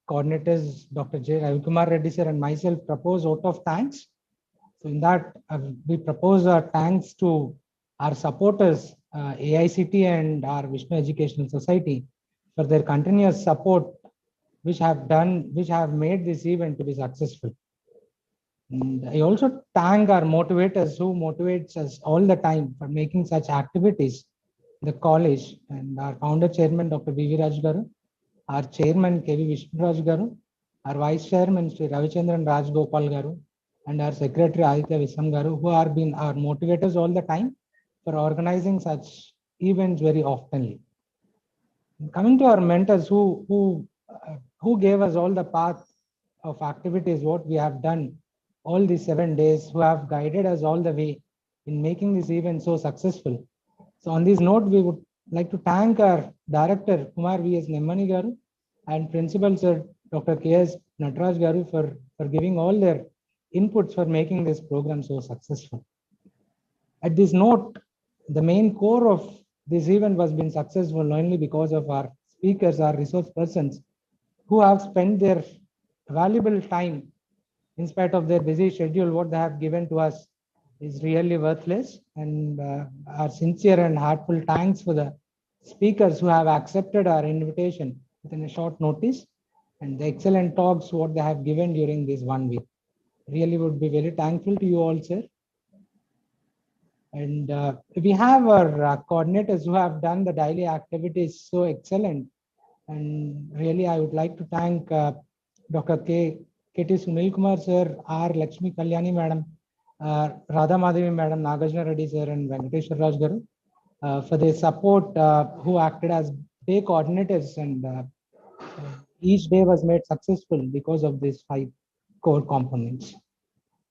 coordinators Dr. J. Ravikumar Reddy sir and myself, propose vote of thanks. So in that, we propose our thanks to our supporters, AICT and our Vishnu Educational Society, for their continuous support, which have made this event to be successful. And I also thank our motivators who motivates us all the time for making such activities in the college, and our founder chairman Dr. B.V. Raj Garu, our chairman K.V. Vishnu Raj Garu, our vice chairman Sri Ravichandran Raj Gopal Garu, and our secretary Aditya Visam Garu, who are been our motivators all the time for organizing such events very oftenly. Coming to our mentors who gave us all the path of activities, what we have done all these 7 days, who have guided us all the way in making this event so successful. So on this note, we would like to thank our director Kumar V.S. Nemmani Garu and principal sir Dr. K.S. Nataraj Garu for giving all their inputs for making this program so successful. At this note, the main core of this event was been successful only because of our speakers, our resource persons, who have spent their valuable time in spite of their busy schedule. What they have given to us is really worthless, and our sincere and heartfelt thanks for the speakers who have accepted our invitation within a short notice, and the excellent talks what they have given during this 1 week. Really would be very thankful to you all, sir. And we have our coordinators who have done the daily activities so excellent. And really, I would like to thank Dr. K.T. Sunil Kumar sir, R. Lakshmi Kalyani madam, Radha Madhavi madam, Nagarjuna Reddy sir, and Venkateshwar Raj garu for their support, who acted as day coordinators, and each day was made successful because of these 5 core components.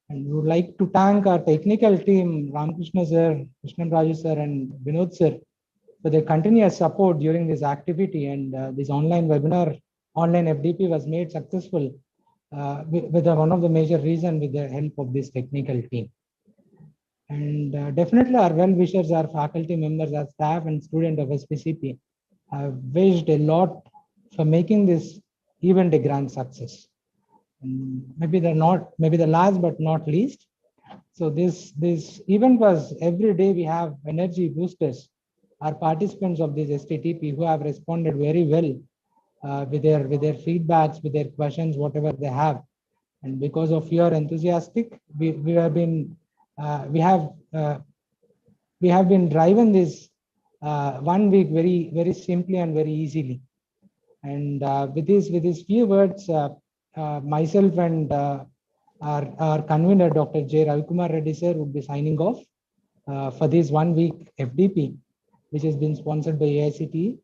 And we would like to thank our technical team, Ramakrishna sir, Krishnan Raju sir, and Vinod sir, for their continuous support during this activity. And this online webinar, online FDP was made successful with one of the major reasons with the help of this technical team. And definitely our well-wishers, our faculty members, our staff and students of SPCP have wished a lot for making this event a grand success. And maybe the last but not least. So this event was, every day we have energy boosters, our participants of this STTP who have responded very well with their feedbacks, with their questions, whatever they have. And because of your enthusiastic, we have been driving this 1 week very simply and very easily. And with these few words, myself and our convener, Dr. J. Ravikumar Reddy sir, would be signing off for this 1 week FDP, which has been sponsored by AICTE.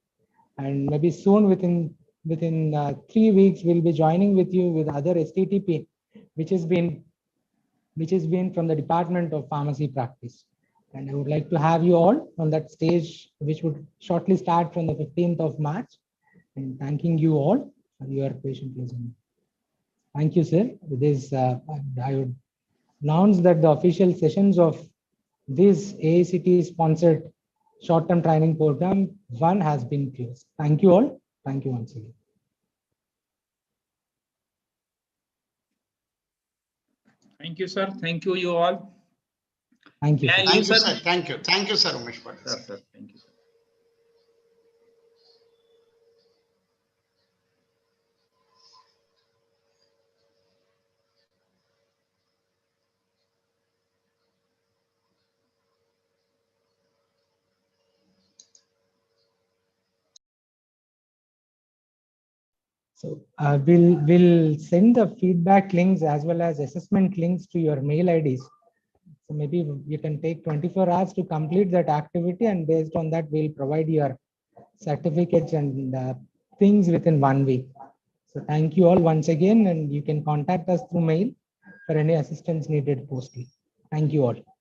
And maybe soon, within 3 weeks, we'll be joining with you with other STTP, which has been from the Department of Pharmacy Practice. And I would like to have you all on that stage, which would shortly start from the 15th of March. And thanking you all for your patient listening. Thank you, sir. With this, I would announce that the official sessions of this AICTE-sponsored short-term training program 1 has been closed. Thank you all. Thank you once again. Thank you, sir. Thank you all. Thank you. Thank you, sir. Thank you. Thank you, sir, Umesh Patil. Sir, thank you, sir. So we'll send the feedback links as well as assessment links to your mail IDs. So maybe you can take 24 hours to complete that activity, and based on that, we'll provide your certificates and things within 1 week. So thank you all once again, and you can contact us through mail for any assistance needed postly. Thank you all.